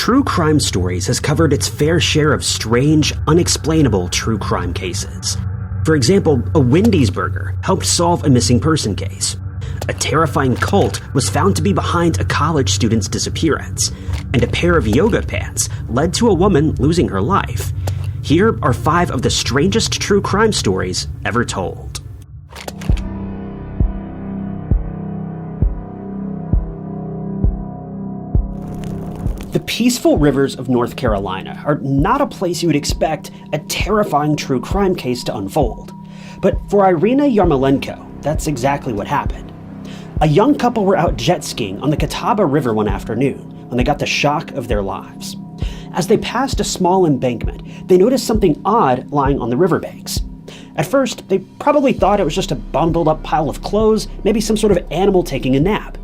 True Crime Stories has covered its fair share of strange, unexplainable true crime cases. For example, a Wendy's burger helped solve a missing person case. A terrifying cult was found to be behind a college student's disappearance, and a pair of yoga pants led to a woman losing her life. Here are 5 of the strangest true crime stories ever told. The peaceful rivers of North Carolina are not a place you would expect a terrifying true crime case to unfold. But for Irina Yarmolenko, that's exactly what happened. A young couple were out jet skiing on the Catawba River one afternoon when they got the shock of their lives. As they passed a small embankment, they noticed something odd lying on the riverbanks. At first, they probably thought it was just a bundled up pile of clothes, maybe some sort of animal taking a nap.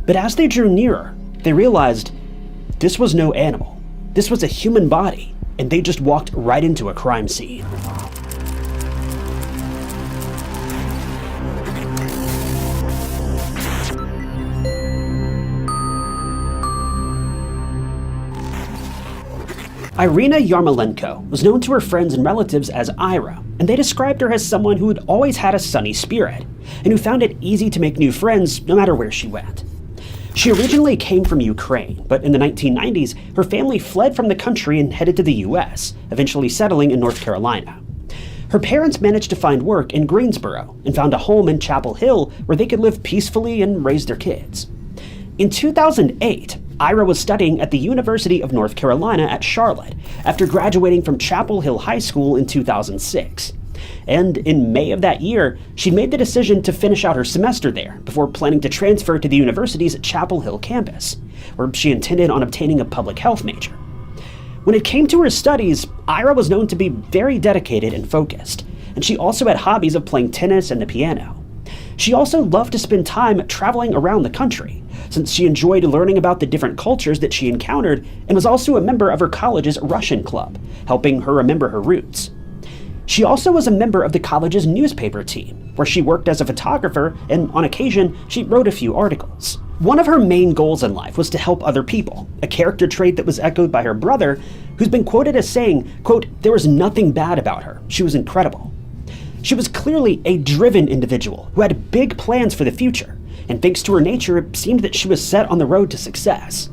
But as they drew nearer, they realized this was no animal. This was a human body, and they just walked right into a crime scene. Irina Yarmolenko was known to her friends and relatives as Ira, and they described her as someone who had always had a sunny spirit, and who found it easy to make new friends no matter where she went. She originally came from Ukraine, but in the 1990s, her family fled from the country and headed to the US, eventually settling in North Carolina. Her parents managed to find work in Greensboro and found a home in Chapel Hill where they could live peacefully and raise their kids. In 2008, Ira was studying at the University of North Carolina at Charlotte after graduating from Chapel Hill High School in 2006. And in May of that year, she made the decision to finish out her semester there before planning to transfer to the university's Chapel Hill campus, where she intended on obtaining a public health major. When it came to her studies, Ira was known to be very dedicated and focused, and she also had hobbies of playing tennis and the piano. She also loved to spend time traveling around the country, since she enjoyed learning about the different cultures that she encountered and was also a member of her college's Russian club, helping her remember her roots. She also was a member of the college's newspaper team, where she worked as a photographer, and on occasion, she wrote a few articles. One of her main goals in life was to help other people, a character trait that was echoed by her brother, who's been quoted as saying, quote, "There was nothing bad about her. She was incredible." She was clearly a driven individual who had big plans for the future, and thanks to her nature, it seemed that she was set on the road to success.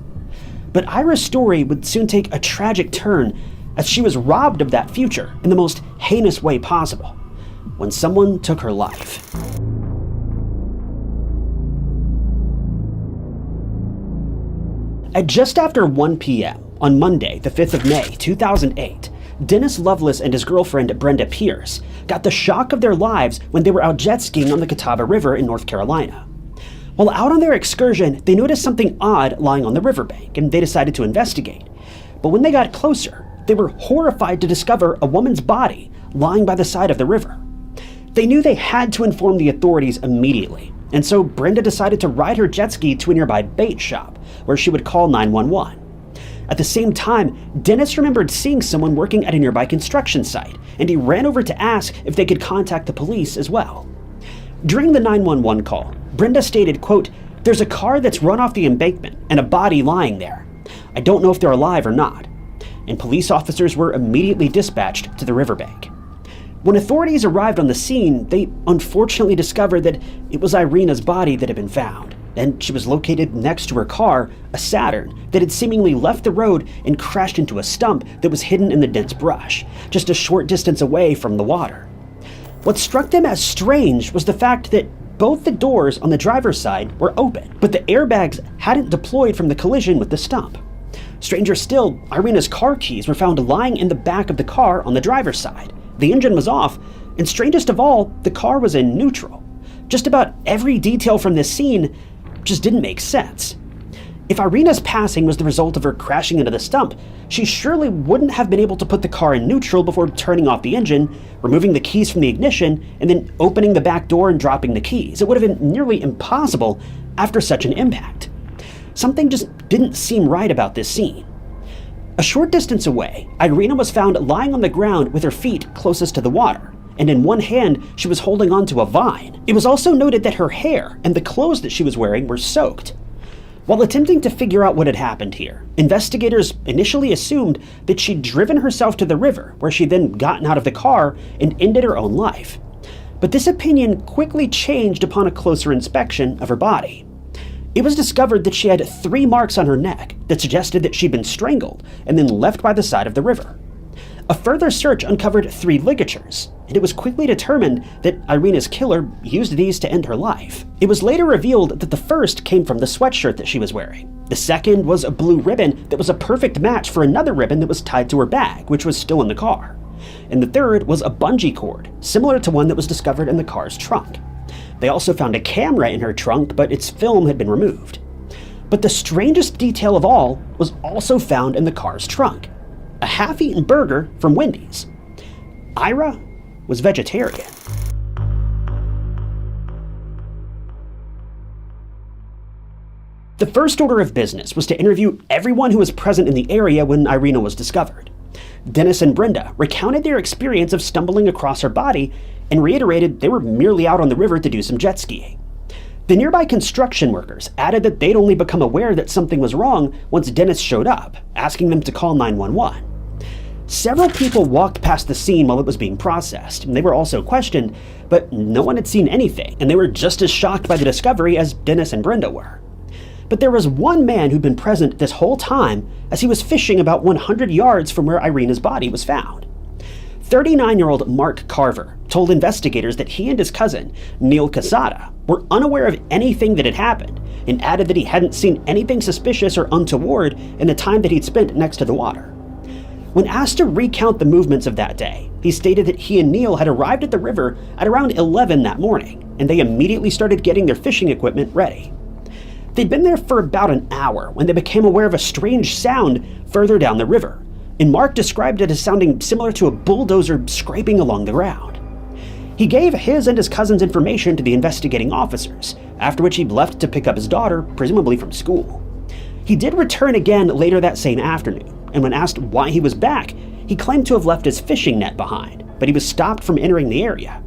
But Ira's story would soon take a tragic turn as she was robbed of that future in the most heinous way possible, when someone took her life. At just after 1 p.m. on Monday, the 5th of May, 2008, Dennis Loveless and his girlfriend Brenda Pierce got the shock of their lives when they were out jet skiing on the Catawba River in North Carolina. While out on their excursion, they noticed something odd lying on the riverbank, and they decided to investigate. But when they got closer, they were horrified to discover a woman's body lying by the side of the river. They knew they had to inform the authorities immediately, and so Brenda decided to ride her jet ski to a nearby bait shop, where she would call 911. At the same time, Dennis remembered seeing someone working at a nearby construction site, and he ran over to ask if they could contact the police as well. During the 911 call, Brenda stated, quote, "There's a car that's run off the embankment and a body lying there. I don't know if they're alive or not." And police officers were immediately dispatched to the riverbank. When authorities arrived on the scene, they unfortunately discovered that it was Irina's body that had been found, and she was located next to her car, a Saturn, that had seemingly left the road and crashed into a stump that was hidden in the dense brush, just a short distance away from the water. What struck them as strange was the fact that both the doors on the driver's side were open, but the airbags hadn't deployed from the collision with the stump. Stranger still, Irina's car keys were found lying in the back of the car on the driver's side. The engine was off, and strangest of all, the car was in neutral. Just about every detail from this scene just didn't make sense. If Irina's passing was the result of her crashing into the stump, she surely wouldn't have been able to put the car in neutral before turning off the engine, removing the keys from the ignition, and then opening the back door and dropping the keys. It would have been nearly impossible after such an impact. Something just didn't seem right about this scene. A short distance away, Irina was found lying on the ground with her feet closest to the water, and in one hand she was holding onto a vine. It was also noted that her hair and the clothes that she was wearing were soaked. While attempting to figure out what had happened here, investigators initially assumed that she'd driven herself to the river, where she'd then gotten out of the car and ended her own life. But this opinion quickly changed upon a closer inspection of her body. It was discovered that she had 3 marks on her neck that suggested that she'd been strangled and then left by the side of the river. A further search uncovered 3 ligatures, and it was quickly determined that Irina's killer used these to end her life. It was later revealed that the first came from the sweatshirt that she was wearing. The second was a blue ribbon that was a perfect match for another ribbon that was tied to her bag, which was still in the car. And the third was a bungee cord, similar to one that was discovered in the car's trunk. They also found a camera in her trunk, but its film had been removed. But the strangest detail of all was also found in the car's trunk: a half-eaten burger from Wendy's. Ira was vegetarian. The first order of business was to interview everyone who was present in the area when Irina was discovered. Dennis and Brenda recounted their experience of stumbling across her body and reiterated they were merely out on the river to do some jet skiing. The nearby construction workers added that they'd only become aware that something was wrong once Dennis showed up, asking them to call 911. Several people walked past the scene while it was being processed, and they were also questioned, but no one had seen anything, and they were just as shocked by the discovery as Dennis and Brenda were. But there was one man who'd been present this whole time, as he was fishing about 100 yards from where Irina's body was found. 39-year-old Mark Carver told investigators that he and his cousin, Neil Casada, were unaware of anything that had happened, and added that he hadn't seen anything suspicious or untoward in the time that he'd spent next to the water. When asked to recount the movements of that day, he stated that he and Neil had arrived at the river at around 11 that morning, and they immediately started getting their fishing equipment ready. They'd been there for about an hour when they became aware of a strange sound further down the river, and Mark described it as sounding similar to a bulldozer scraping along the ground. He gave his and his cousin's information to the investigating officers, after which he left to pick up his daughter, presumably from school. He did return again later that same afternoon, and when asked why he was back, he claimed to have left his fishing net behind, but he was stopped from entering the area.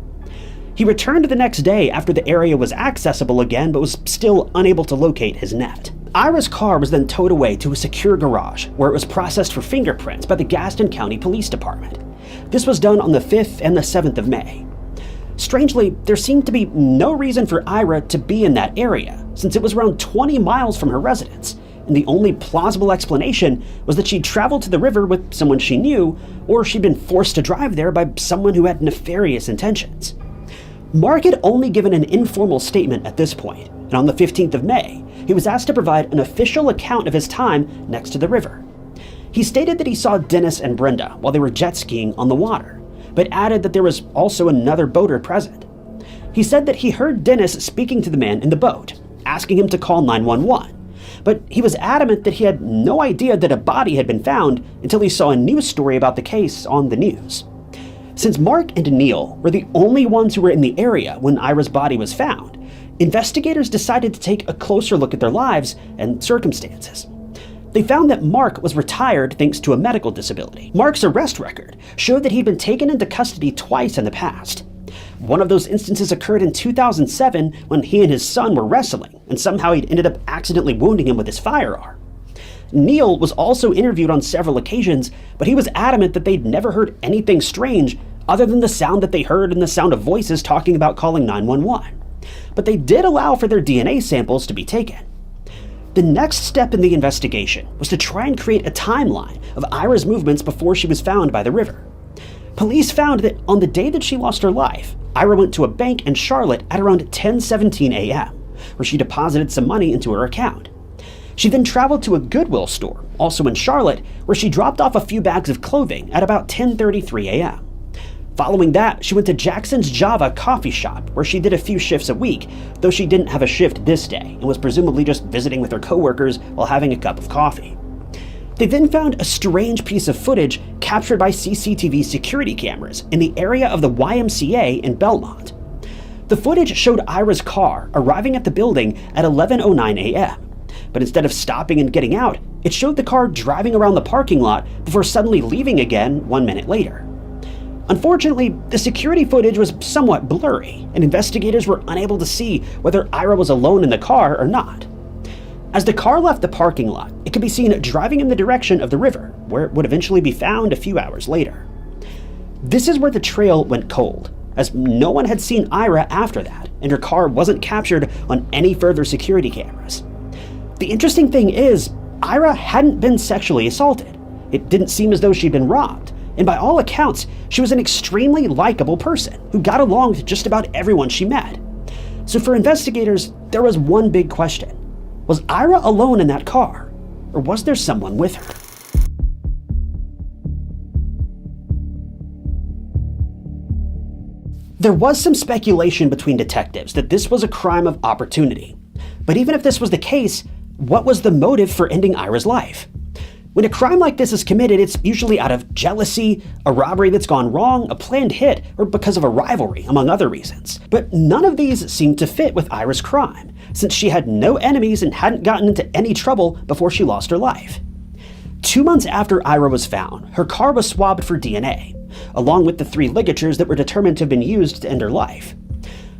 He returned the next day after the area was accessible again, but was still unable to locate his net. Ira's car was then towed away to a secure garage, where it was processed for fingerprints by the Gaston County Police Department. This was done on the 5th and the 7th of May. Strangely, there seemed to be no reason for Ira to be in that area, since it was around 20 miles from her residence, and the only plausible explanation was that she'd traveled to the river with someone she knew, or she'd been forced to drive there by someone who had nefarious intentions. Mark had only given an informal statement at this point, and on the 15th of May, he was asked to provide an official account of his time next to the river. He stated that he saw Dennis and Brenda while they were jet skiing on the water, but added that there was also another boater present. He said that he heard Dennis speaking to the man in the boat, asking him to call 911, but he was adamant that he had no idea that a body had been found until he saw a news story about the case on the news. Since Mark and Neil were the only ones who were in the area when Ira's body was found, investigators decided to take a closer look at their lives and circumstances. They found that Mark was retired thanks to a medical disability. Mark's arrest record showed that he'd been taken into custody twice in the past. One of those instances occurred in 2007 when he and his son were wrestling, and somehow he'd ended up accidentally wounding him with his firearm. Neil was also interviewed on several occasions, but he was adamant that they'd never heard anything strange other than the sound that they heard and the sound of voices talking about calling 911. But they did allow for their DNA samples to be taken. The next step in the investigation was to try and create a timeline of Ira's movements before she was found by the river. Police found that on the day that she lost her life, Ira went to a bank in Charlotte at around 10:17 a.m., where she deposited some money into her account. She then traveled to a Goodwill store, also in Charlotte, where she dropped off a few bags of clothing at about 10:33 a.m. Following that, she went to Jackson's Java coffee shop, where she did a few shifts a week, though she didn't have a shift this day and was presumably just visiting with her coworkers while having a cup of coffee. They then found a strange piece of footage captured by CCTV security cameras in the area of the YMCA in Belmont. The footage showed Ira's car arriving at the building at 11:09 a.m., but instead of stopping and getting out, it showed the car driving around the parking lot before suddenly leaving again 1 minute later. Unfortunately, the security footage was somewhat blurry, and investigators were unable to see whether Ira was alone in the car or not. As the car left the parking lot, it could be seen driving in the direction of the river, where it would eventually be found a few hours later. This is where the trail went cold, as no one had seen Ira after that, and her car wasn't captured on any further security cameras. The interesting thing is, Ira hadn't been sexually assaulted. It didn't seem as though she'd been robbed, and by all accounts, she was an extremely likable person who got along with just about everyone she met. So for investigators, there was one big question. Was Ira alone in that car, or was there someone with her? There was some speculation between detectives that this was a crime of opportunity. But even if this was the case, what was the motive for ending Ira's life? When a crime like this is committed, it's usually out of jealousy, a robbery that's gone wrong, a planned hit, or because of a rivalry, among other reasons. But none of these seemed to fit with Ira's crime, since she had no enemies and hadn't gotten into any trouble before she lost her life. 2 months after Ira was found, her car was swabbed for DNA, along with the 3 ligatures that were determined to have been used to end her life.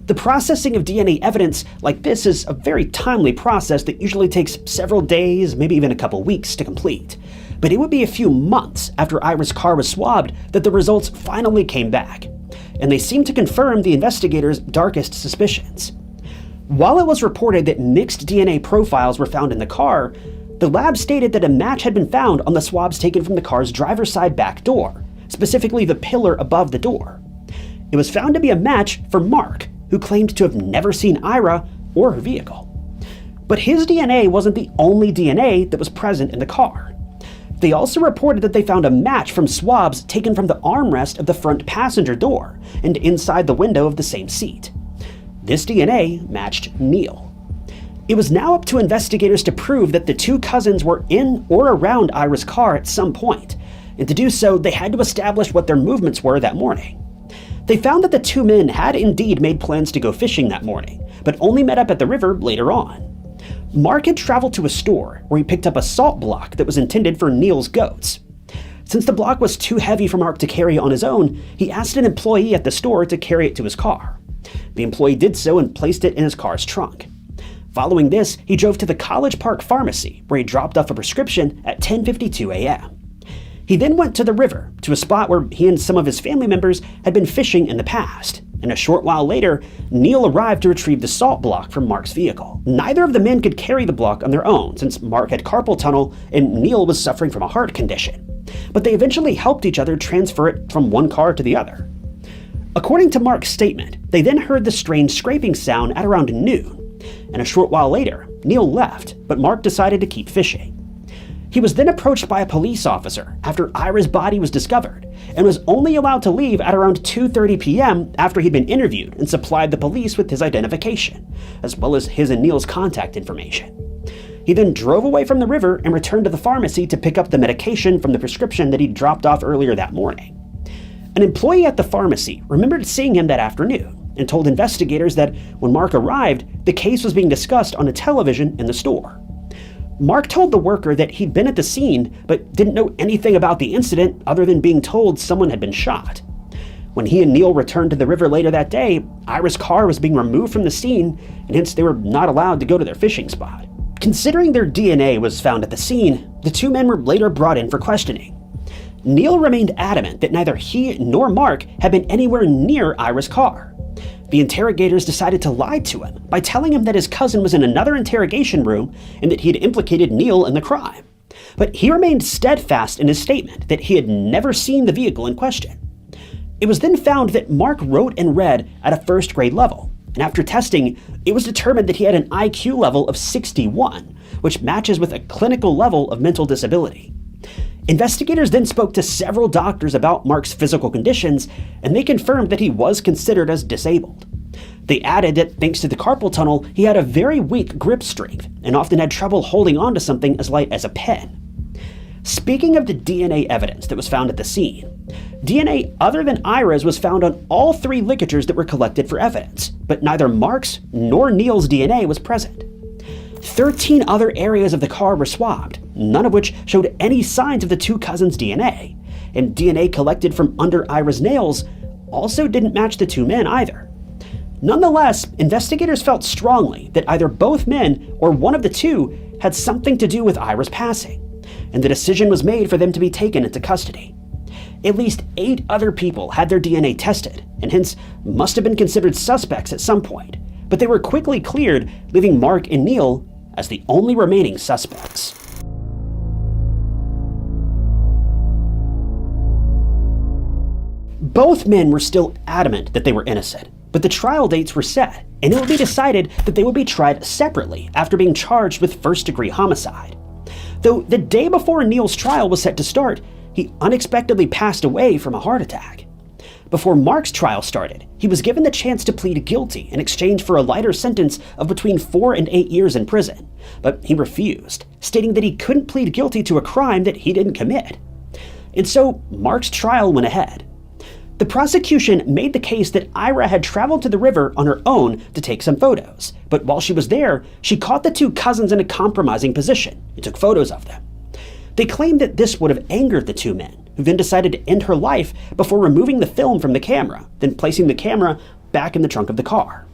The processing of DNA evidence like this is a very timely process that usually takes several days, maybe even a couple weeks to complete. But it would be a few months after Ira's car was swabbed that the results finally came back, and they seemed to confirm the investigators' darkest suspicions. While it was reported that mixed DNA profiles were found in the car, the lab stated that a match had been found on the swabs taken from the car's driver's side back door, specifically the pillar above the door. It was found to be a match for Mark, who claimed to have never seen Ira or her vehicle. But his DNA wasn't the only DNA that was present in the car. They also reported that they found a match from swabs taken from the armrest of the front passenger door and inside the window of the same seat. This DNA matched Neil. It was now up to investigators to prove that the 2 cousins were in or around Ira's car at some point, and to do so, they had to establish what their movements were that morning. They found that the 2 men had indeed made plans to go fishing that morning, but only met up at the river later on. Mark had traveled to a store where he picked up a salt block that was intended for Neil's goats. Since the block was too heavy for Mark to carry on his own, he asked an employee at the store to carry it to his car. The employee did so and placed it in his car's trunk. Following this, he drove to the College Park Pharmacy, where he dropped off a prescription at 10:52 a.m. He then went to the river, to a spot where he and some of his family members had been fishing in the past, and a short while later, Neil arrived to retrieve the salt block from Mark's vehicle. Neither of the men could carry the block on their own, since Mark had carpal tunnel and Neil was suffering from a heart condition, but they eventually helped each other transfer it from one car to the other. According to Mark's statement, they then heard the strange scraping sound at around noon, and a short while later, Neil left, but Mark decided to keep fishing. He was then approached by a police officer after Ira's body was discovered, and was only allowed to leave at around 2:30 p.m. after he'd been interviewed and supplied the police with his identification, as well as his and Neil's contact information. He then drove away from the river and returned to the pharmacy to pick up the medication from the prescription that he'd dropped off earlier that morning. An employee at the pharmacy remembered seeing him that afternoon and told investigators that when Mark arrived, the case was being discussed on a television in the store. Mark told the worker that he'd been at the scene, but didn't know anything about the incident other than being told someone had been shot. When he and Neil returned to the river later that day, Ira's car was being removed from the scene, and hence they were not allowed to go to their fishing spot. Considering their DNA was found at the scene, the 2 men were later brought in for questioning. Neil remained adamant that neither he nor Mark had been anywhere near Ira's car. The interrogators decided to lie to him by telling him that his cousin was in another interrogation room and that he had implicated Neil in the crime. But he remained steadfast in his statement that he had never seen the vehicle in question. It was then found that Mark wrote and read at a 1st grade level, and after testing, it was determined that he had an IQ level of 61, which matches with a clinical level of mental disability. Investigators then spoke to several doctors about Mark's physical conditions, and they confirmed that he was considered as disabled. They added that thanks to the carpal tunnel, he had a very weak grip strength and often had trouble holding on to something as light as a pen. Speaking of the DNA evidence that was found at the scene, DNA other than Ira's was found on all 3 ligatures that were collected for evidence, but neither Mark's nor Neil's DNA was present. 13 other areas of the car were swabbed, none of which showed any signs of the 2 cousins' DNA, and DNA collected from under Ira's nails also didn't match the 2 men either. Nonetheless, investigators felt strongly that either both men or one of the two had something to do with Ira's passing, and the decision was made for them to be taken into custody. At least 8 other people had their DNA tested, and hence must have been considered suspects at some point, but they were quickly cleared, leaving Mark and Neil as the only remaining suspects. Both men were still adamant that they were innocent, but the trial dates were set, and it would be decided that they would be tried separately after being charged with first-degree homicide. Though the day before Neil's trial was set to start, he unexpectedly passed away from a heart attack. Before Mark's trial started, he was given the chance to plead guilty in exchange for a lighter sentence of between 4 and 8 years in prison, but he refused, stating that he couldn't plead guilty to a crime that he didn't commit. And so Mark's trial went ahead. The prosecution made the case that Ira had traveled to the river on her own to take some photos, but while she was there, she caught the 2 cousins in a compromising position and took photos of them. They claimed that this would have angered the 2 men, who then decided to end her life before removing the film from the camera, then placing the camera back in the trunk of the car.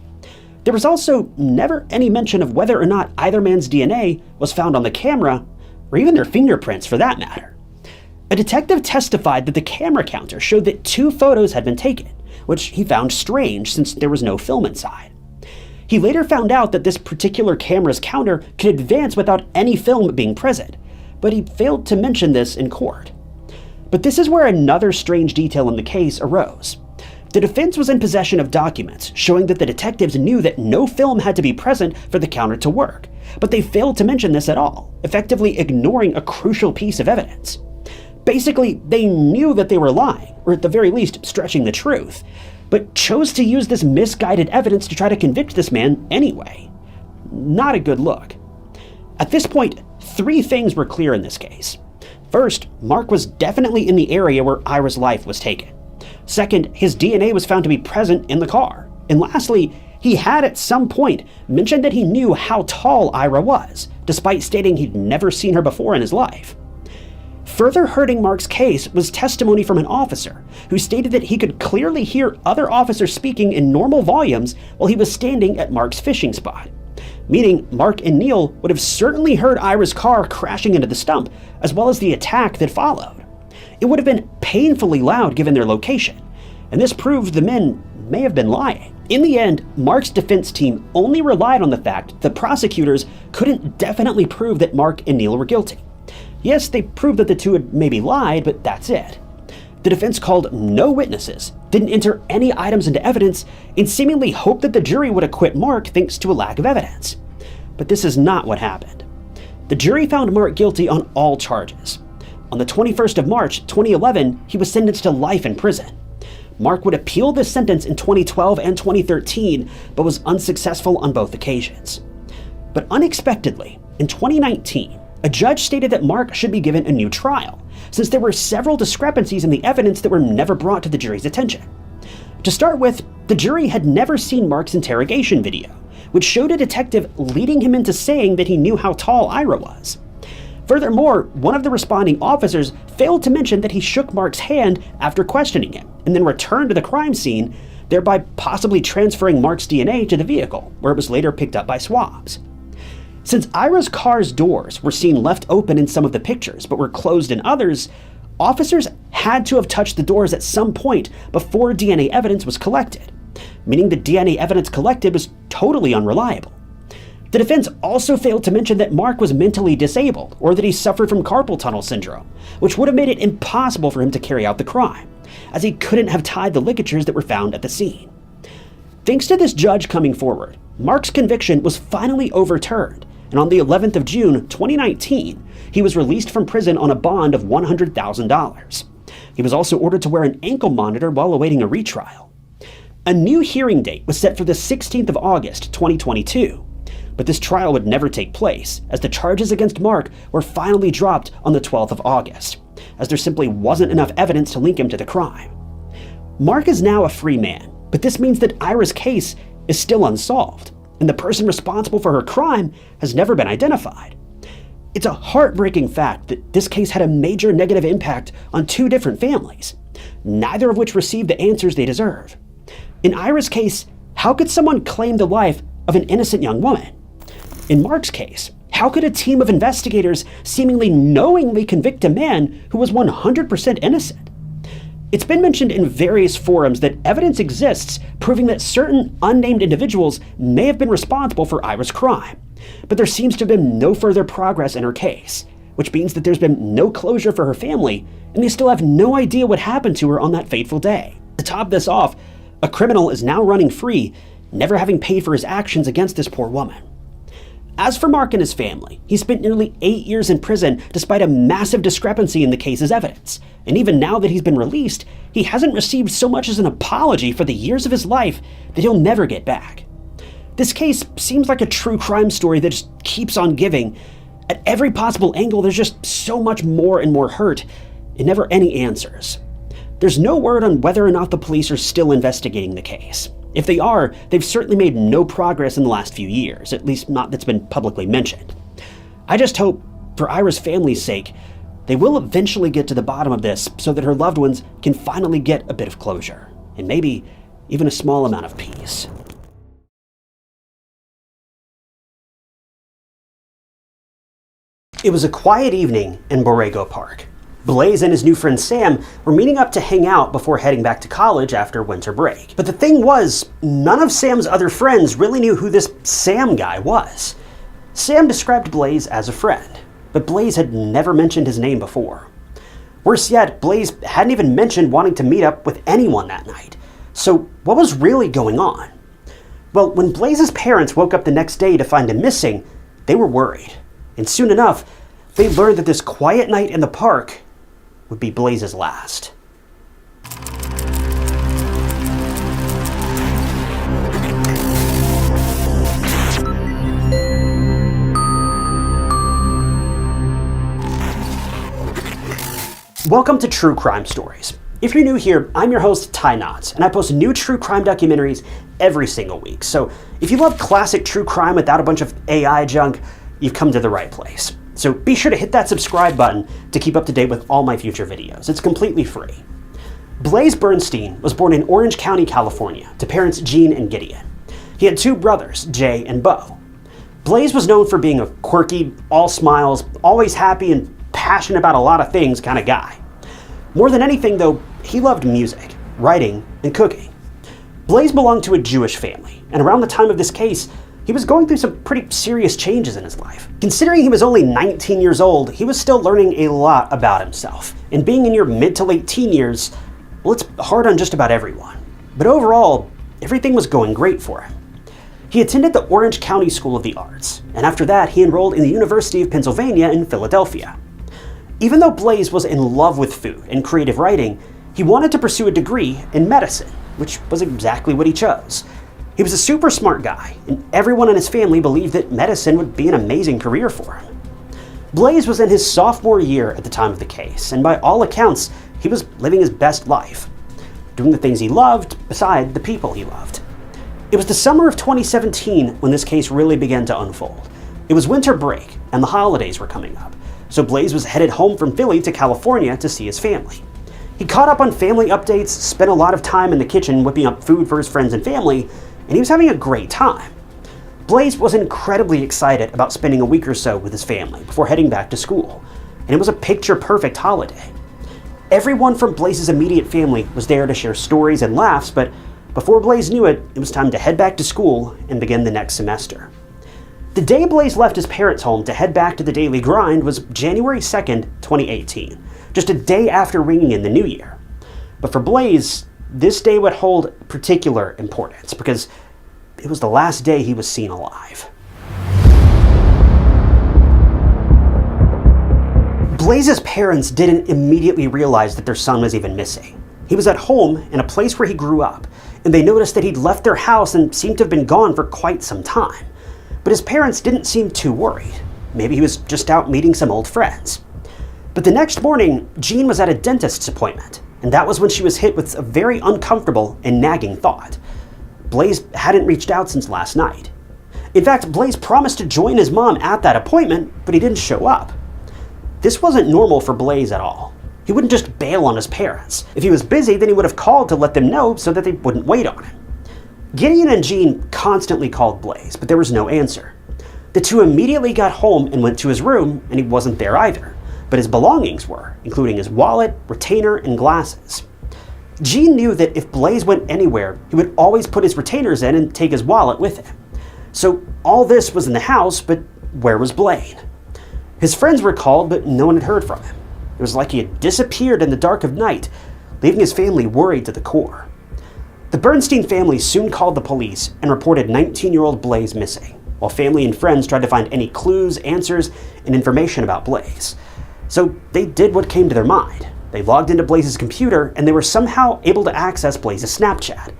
There was also never any mention of whether or not either man's DNA was found on the camera, or even their fingerprints for that matter. A detective testified that the camera counter showed that 2 photos had been taken, which he found strange since there was no film inside. He later found out that this particular camera's counter could advance without any film being present, but he failed to mention this in court. But this is where another strange detail in the case arose. The defense was in possession of documents showing that the detectives knew that no film had to be present for the counter to work, but they failed to mention this at all, effectively ignoring a crucial piece of evidence. Basically, they knew that they were lying, or at the very least stretching the truth, but chose to use this misguided evidence to try to convict this man anyway. Not a good look. At this point, 3 things were clear in this case. First, Mark was definitely in the area where Ira's life was taken. Second, his DNA was found to be present in the car. And lastly, he had at some point mentioned that he knew how tall Ira was, despite stating he'd never seen her before in his life. Further hurting Mark's case was testimony from an officer who stated that he could clearly hear other officers speaking in normal volumes while he was standing at Mark's fishing spot, meaning Mark and Neil would have certainly heard Ira's car crashing into the stump, as well as the attack that followed. It would have been painfully loud given their location, and this proved the men may have been lying. In the end, Mark's defense team only relied on the fact that prosecutors couldn't definitely prove that Mark and Neil were guilty. Yes, they proved that the 2 had maybe lied, but that's it. The defense called no witnesses, didn't enter any items into evidence, and seemingly hoped that the jury would acquit Mark thanks to a lack of evidence. But this is not what happened. The jury found Mark guilty on all charges. On the 21st of March, 2011, he was sentenced to life in prison. Mark would appeal this sentence in 2012 and 2013, but was unsuccessful on both occasions. But unexpectedly, in 2019, a judge stated that Mark should be given a new trial, since there were several discrepancies in the evidence that were never brought to the jury's attention. To start with, the jury had never seen Mark's interrogation video, which showed a detective leading him into saying that he knew how tall Ira was. Furthermore, one of the responding officers failed to mention that he shook Mark's hand after questioning him, and then returned to the crime scene, thereby possibly transferring Mark's DNA to the vehicle, where it was later picked up by swabs. Since Ira's car's doors were seen left open in some of the pictures but were closed in others, officers had to have touched the doors at some point before DNA evidence was collected, meaning the DNA evidence collected was totally unreliable. The defense also failed to mention that Mark was mentally disabled or that he suffered from carpal tunnel syndrome, which would have made it impossible for him to carry out the crime, as he couldn't have tied the ligatures that were found at the scene. Thanks to this judge coming forward, Mark's conviction was finally overturned, and on the 11th of June, 2019, he was released from prison on a bond of $100,000. He was also ordered to wear an ankle monitor while awaiting a retrial. A new hearing date was set for the 16th of August, 2022, but this trial would never take place, as the charges against Mark were finally dropped on the 12th of August, as there simply wasn't enough evidence to link him to the crime. Mark is now a free man, but this means that Ira's case is still unsolved, and the person responsible for her crime has never been identified. It's a heartbreaking fact that this case had a major negative impact on 2 different families, neither of which received the answers they deserve. In Ira's case, how could someone claim the life of an innocent young woman? In Mark's case, how could a team of investigators seemingly knowingly convict a man who was 100% innocent? It's been mentioned in various forums that evidence exists proving that certain unnamed individuals may have been responsible for Ira's crime, but there seems to have been no further progress in her case, which means that there's been no closure for her family, and they still have no idea what happened to her on that fateful day. To top this off, a criminal is now running free, never having paid for his actions against this poor woman. As for Mark and his family, he spent nearly 8 years in prison despite a massive discrepancy in the case's evidence. And even now that he's been released, he hasn't received so much as an apology for the years of his life that he'll never get back. This case seems like a true crime story that just keeps on giving. At every possible angle, there's just so much more and more hurt, and never any answers. There's no word on whether or not the police are still investigating the case. If they are, they've certainly made no progress in the last few years, at least not that's been publicly mentioned. I just hope, for Ira's family's sake, they will eventually get to the bottom of this so that her loved ones can finally get a bit of closure, and maybe even a small amount of peace. It was a quiet evening in Borrego Park. Blaze and his new friend Sam were meeting up to hang out before heading back to college after winter break. But the thing was, none of Sam's other friends really knew who this Sam guy was. Sam described Blaze as a friend, but Blaze had never mentioned his name before. Worse yet, Blaze hadn't even mentioned wanting to meet up with anyone that night. So what was really going on? Well, when Blaze's parents woke up the next day to find him missing, they were worried. And soon enough, they learned that this quiet night in the park would be Blaze's last. Welcome to True Crime Stories. If you're new here, I'm your host, Ty Knotts, and I post new true crime documentaries every single week. So if you love classic true crime without a bunch of AI junk, you've come to the right place. So be sure to hit that subscribe button to keep up to date with all my future videos. It's completely free. Blaze Bernstein was born in Orange County, California, to parents Gene and Gideon. He had two brothers, Jay and Bo. Blaze was known for being a quirky, all smiles, always happy and passionate about a lot of things kind of guy. More than anything, though, he loved music, writing, and cooking. Blaze belonged to a Jewish family, and around the time of this case, he was going through some pretty serious changes in his life. Considering he was only 19 years old, he was still learning a lot about himself. And being in your mid to late teen years, well, it's hard on just about everyone. But overall, everything was going great for him. He attended the Orange County School of the Arts, and after that, he enrolled in the University of Pennsylvania in Philadelphia. Even though Blaze was in love with food and creative writing, he wanted to pursue a degree in medicine, which was exactly what he chose. He was a super smart guy, and everyone in his family believed that medicine would be an amazing career for him. Blaze was in his sophomore year at the time of the case, and by all accounts, he was living his best life, doing the things he loved beside the people he loved. It was the summer of 2017 when this case really began to unfold. It was winter break, and the holidays were coming up, so Blaze was headed home from Philly to California to see his family. He caught up on family updates, spent a lot of time in the kitchen whipping up food for his friends and family, and he was having a great time. Blaze was incredibly excited about spending a week or so with his family before heading back to school, and it was a picture-perfect holiday. Everyone from Blaze's immediate family was there to share stories and laughs, but before Blaze knew it, it was time to head back to school and begin the next semester. The day Blaze left his parents' home to head back to the daily grind was January 2nd, 2018, just a day after ringing in the new year. But for Blaze, this day would hold particular importance because it was the last day he was seen alive. Blaze's parents didn't immediately realize that their son was even missing. He was at home in a place where he grew up, and they noticed that he'd left their house and seemed to have been gone for quite some time. But his parents didn't seem too worried. Maybe he was just out meeting some old friends. But the next morning, Jean was at a dentist's appointment, and that was when she was hit with a very uncomfortable and nagging thought. Blaze hadn't reached out since last night. In fact, Blaze promised to join his mom at that appointment, but he didn't show up. This wasn't normal for Blaze at all. He wouldn't just bail on his parents. If he was busy, then he would have called to let them know so that they wouldn't wait on him. Gideon and Jean constantly called Blaze, but there was no answer. The two immediately got home and went to his room, and he wasn't there either, but his belongings were, including his wallet, retainer, and glasses. Jean knew that if Blaze went anywhere, he would always put his retainers in and take his wallet with him. So all this was in the house, but where was Blaine? His friends were called, but no one had heard from him. It was like he had disappeared in the dark of night, leaving his family worried to the core. The Bernstein family soon called the police and reported 19-year-old Blaze missing, while family and friends tried to find any clues, answers, and information about Blaze. So they did what came to their mind. They logged into Blaze's computer, and they were somehow able to access Blaze's Snapchat.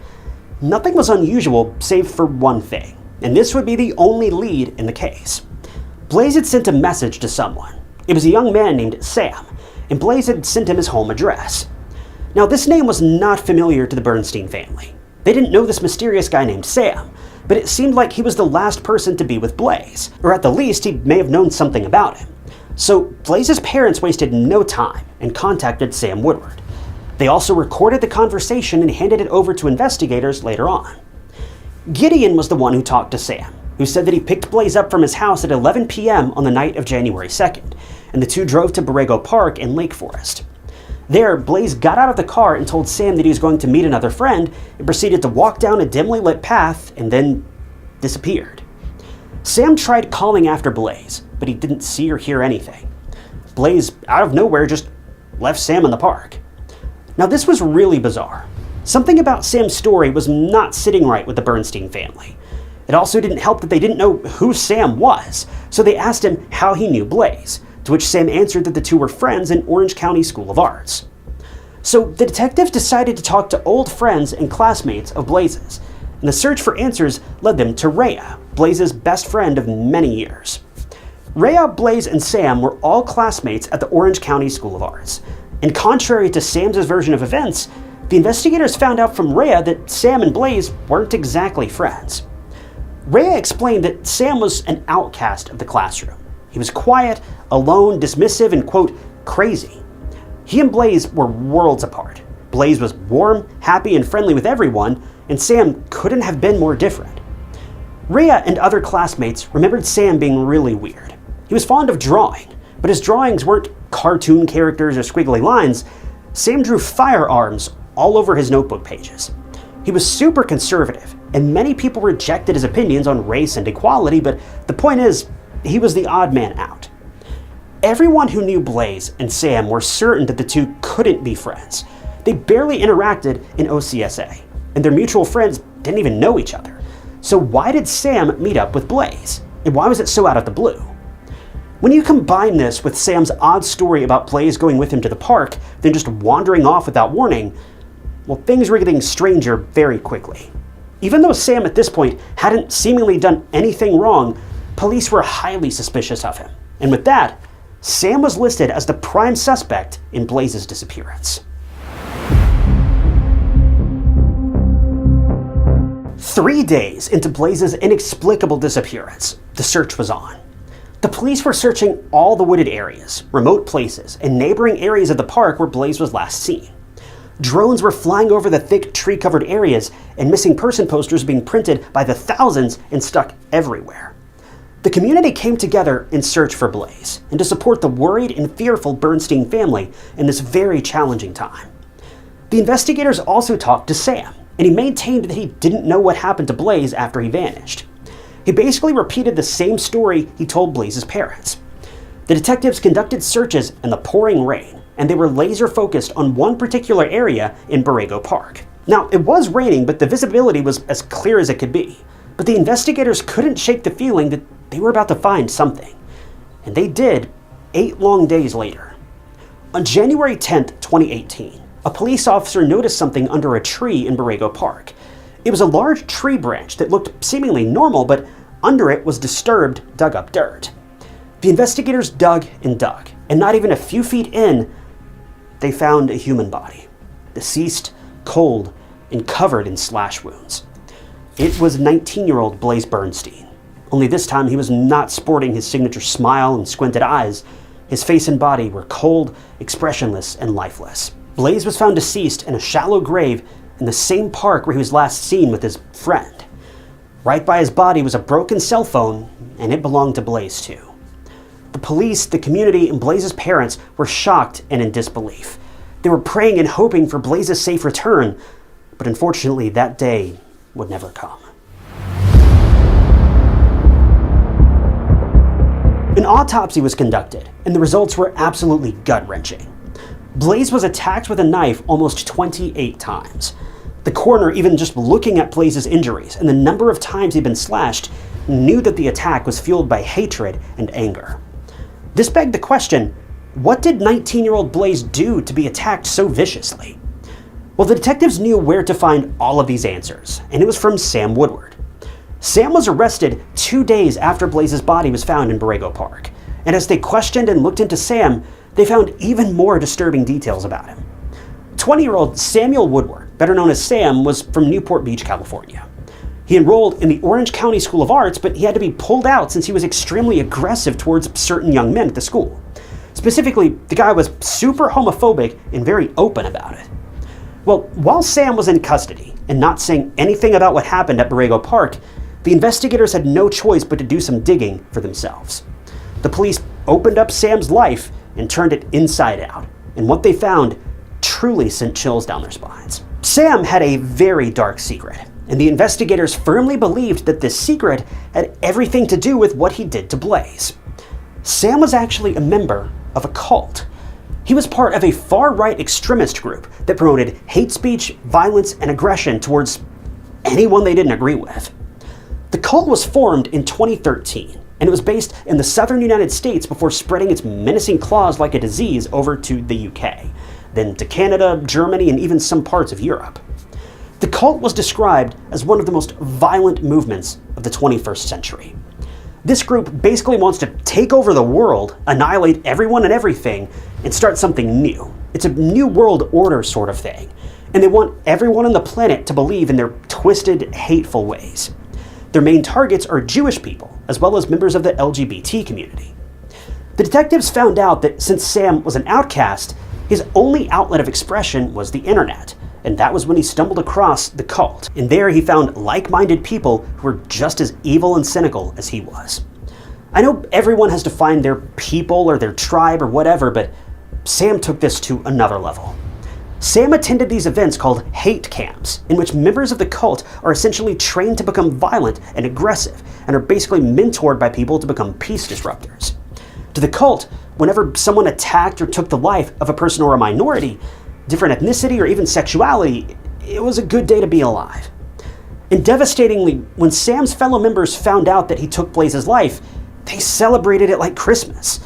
Nothing was unusual, save for one thing, and this would be the only lead in the case. Blaze had sent a message to someone. It was a young man named Sam, and Blaze had sent him his home address. Now, this name was not familiar to the Bernstein family. They didn't know this mysterious guy named Sam, but it seemed like he was the last person to be with Blaze, or at the least, he may have known something about him. So Blaze's parents wasted no time and contacted Sam Woodward. They also recorded the conversation and handed it over to investigators later on. Gideon was the one who talked to Sam, who said that he picked Blaze up from his house at 11 p.m. on the night of January 2nd, and the two drove to Borrego Park in Lake Forest. There, Blaze got out of the car and told Sam that he was going to meet another friend and proceeded to walk down a dimly lit path and then disappeared. Sam tried calling after Blaze, but he didn't see or hear anything. Blaze, out of nowhere, just left Sam in the park. Now, this was really bizarre. Something about Sam's story was not sitting right with the Bernstein family. It also didn't help that they didn't know who Sam was, so they asked him how he knew Blaze, to which Sam answered that the two were friends in Orange County School of Arts. So the detectives decided to talk to old friends and classmates of Blaze's, and the search for answers led them to Rhea, Blaze's best friend of many years. Rhea, Blaze, and Sam were all classmates at the Orange County School of Arts, and contrary to Sam's version of events, the investigators found out from Rhea that Sam and Blaze weren't exactly friends. Rhea explained that Sam was an outcast of the classroom. He was quiet, alone, dismissive, and, quote, crazy. He and Blaze were worlds apart. Blaze was warm, happy, and friendly with everyone, and Sam couldn't have been more different. Rhea and other classmates remembered Sam being really weird. He was fond of drawing, but his drawings weren't cartoon characters or squiggly lines. Sam drew firearms all over his notebook pages. He was super conservative, and many people rejected his opinions on race and equality, but the point is, he was the odd man out. Everyone who knew Blaze and Sam were certain that the two couldn't be friends. They barely interacted in OCSA, and their mutual friends didn't even know each other. So why did Sam meet up with Blaze? And why was it so out of the blue? When you combine this with Sam's odd story about Blaze going with him to the park, then just wandering off without warning, well, things were getting stranger very quickly. Even though Sam at this point hadn't seemingly done anything wrong, police were highly suspicious of him. And with that, Sam was listed as the prime suspect in Blaze's disappearance. 3 days into Blaze's inexplicable disappearance, the search was on. The police were searching all the wooded areas, remote places, and neighboring areas of the park where Blaze was last seen. Drones were flying over the thick tree-covered areas, and missing person posters being printed by the thousands and stuck everywhere. The community came together in search for Blaze, and to support the worried and fearful Bernstein family in this very challenging time. The investigators also talked to Sam, and he maintained that he didn't know what happened to Blaze after he vanished. He basically repeated the same story he told Blaze's parents. The detectives conducted searches in the pouring rain, and they were laser focused on one particular area in Borrego Park. Now, it was raining, but the visibility was as clear as it could be. But the investigators couldn't shake the feeling that they were about to find something. And they did 8 long days later. On January 10th, 2018, a police officer noticed something under a tree in Borrego Park. It was a large tree branch that looked seemingly normal, but under it was disturbed, dug up dirt. The investigators dug and dug, and not even a few feet in, they found a human body, deceased, cold, and covered in slash wounds. It was 19-year-old Blaze Bernstein, only this time he was not sporting his signature smile and squinted eyes. His face and body were cold, expressionless, and lifeless. Blaze was found deceased in a shallow grave in the same park where he was last seen with his friend. Right by his body was a broken cell phone, and it belonged to Blaze too. The police, the community, and Blaze's parents were shocked and in disbelief. They were praying and hoping for Blaze's safe return, but unfortunately that day would never come. An autopsy was conducted, and the results were absolutely gut-wrenching. Blaze was attacked with a knife almost 28 times. The coroner, even just looking at Blaze's injuries and the number of times he'd been slashed, knew that the attack was fueled by hatred and anger. This begged the question, what did 19-year-old Blaze do to be attacked so viciously? Well, the detectives knew where to find all of these answers, and it was from Sam Woodward. Sam was arrested 2 days after Blaze's body was found in Borrego Park, and as they questioned and looked into Sam, they found even more disturbing details about him. 20-year-old Samuel Woodward, better known as Sam, was from Newport Beach, California. He enrolled in the Orange County School of Arts, but he had to be pulled out since he was extremely aggressive towards certain young men at the school. Specifically, the guy was super homophobic and very open about it. Well, while Sam was in custody and not saying anything about what happened at Borrego Park, the investigators had no choice but to do some digging for themselves. The police opened up Sam's life and turned it inside out, and what they found truly sent chills down their spines. Sam had a very dark secret, and the investigators firmly believed that this secret had everything to do with what he did to Blaze. Sam was actually a member of a cult. He was part of a far-right extremist group that promoted hate speech, violence, and aggression towards anyone they didn't agree with. The cult was formed in 2013, and it was based in the southern United States before spreading its menacing claws like a disease over to the UK, then to Canada, Germany, and even some parts of Europe. The cult was described as one of the most violent movements of the 21st century. This group basically wants to take over the world, annihilate everyone and everything, and start something new. It's a new world order sort of thing, and they want everyone on the planet to believe in their twisted, hateful ways. Their main targets are Jewish people, as well as members of the LGBT community. The detectives found out that since Sam was an outcast, his only outlet of expression was the internet, and that was when he stumbled across the cult. And there he found like-minded people who were just as evil and cynical as he was. I know everyone has to find their people or their tribe or whatever, but Sam took this to another level. Sam attended these events called hate camps, in which members of the cult are essentially trained to become violent and aggressive, and are basically mentored by people to become peace disruptors. To the cult, whenever someone attacked or took the life of a person or a minority, different ethnicity, or even sexuality, it was a good day to be alive. And devastatingly, when Sam's fellow members found out that he took Blaze's life, they celebrated it like Christmas.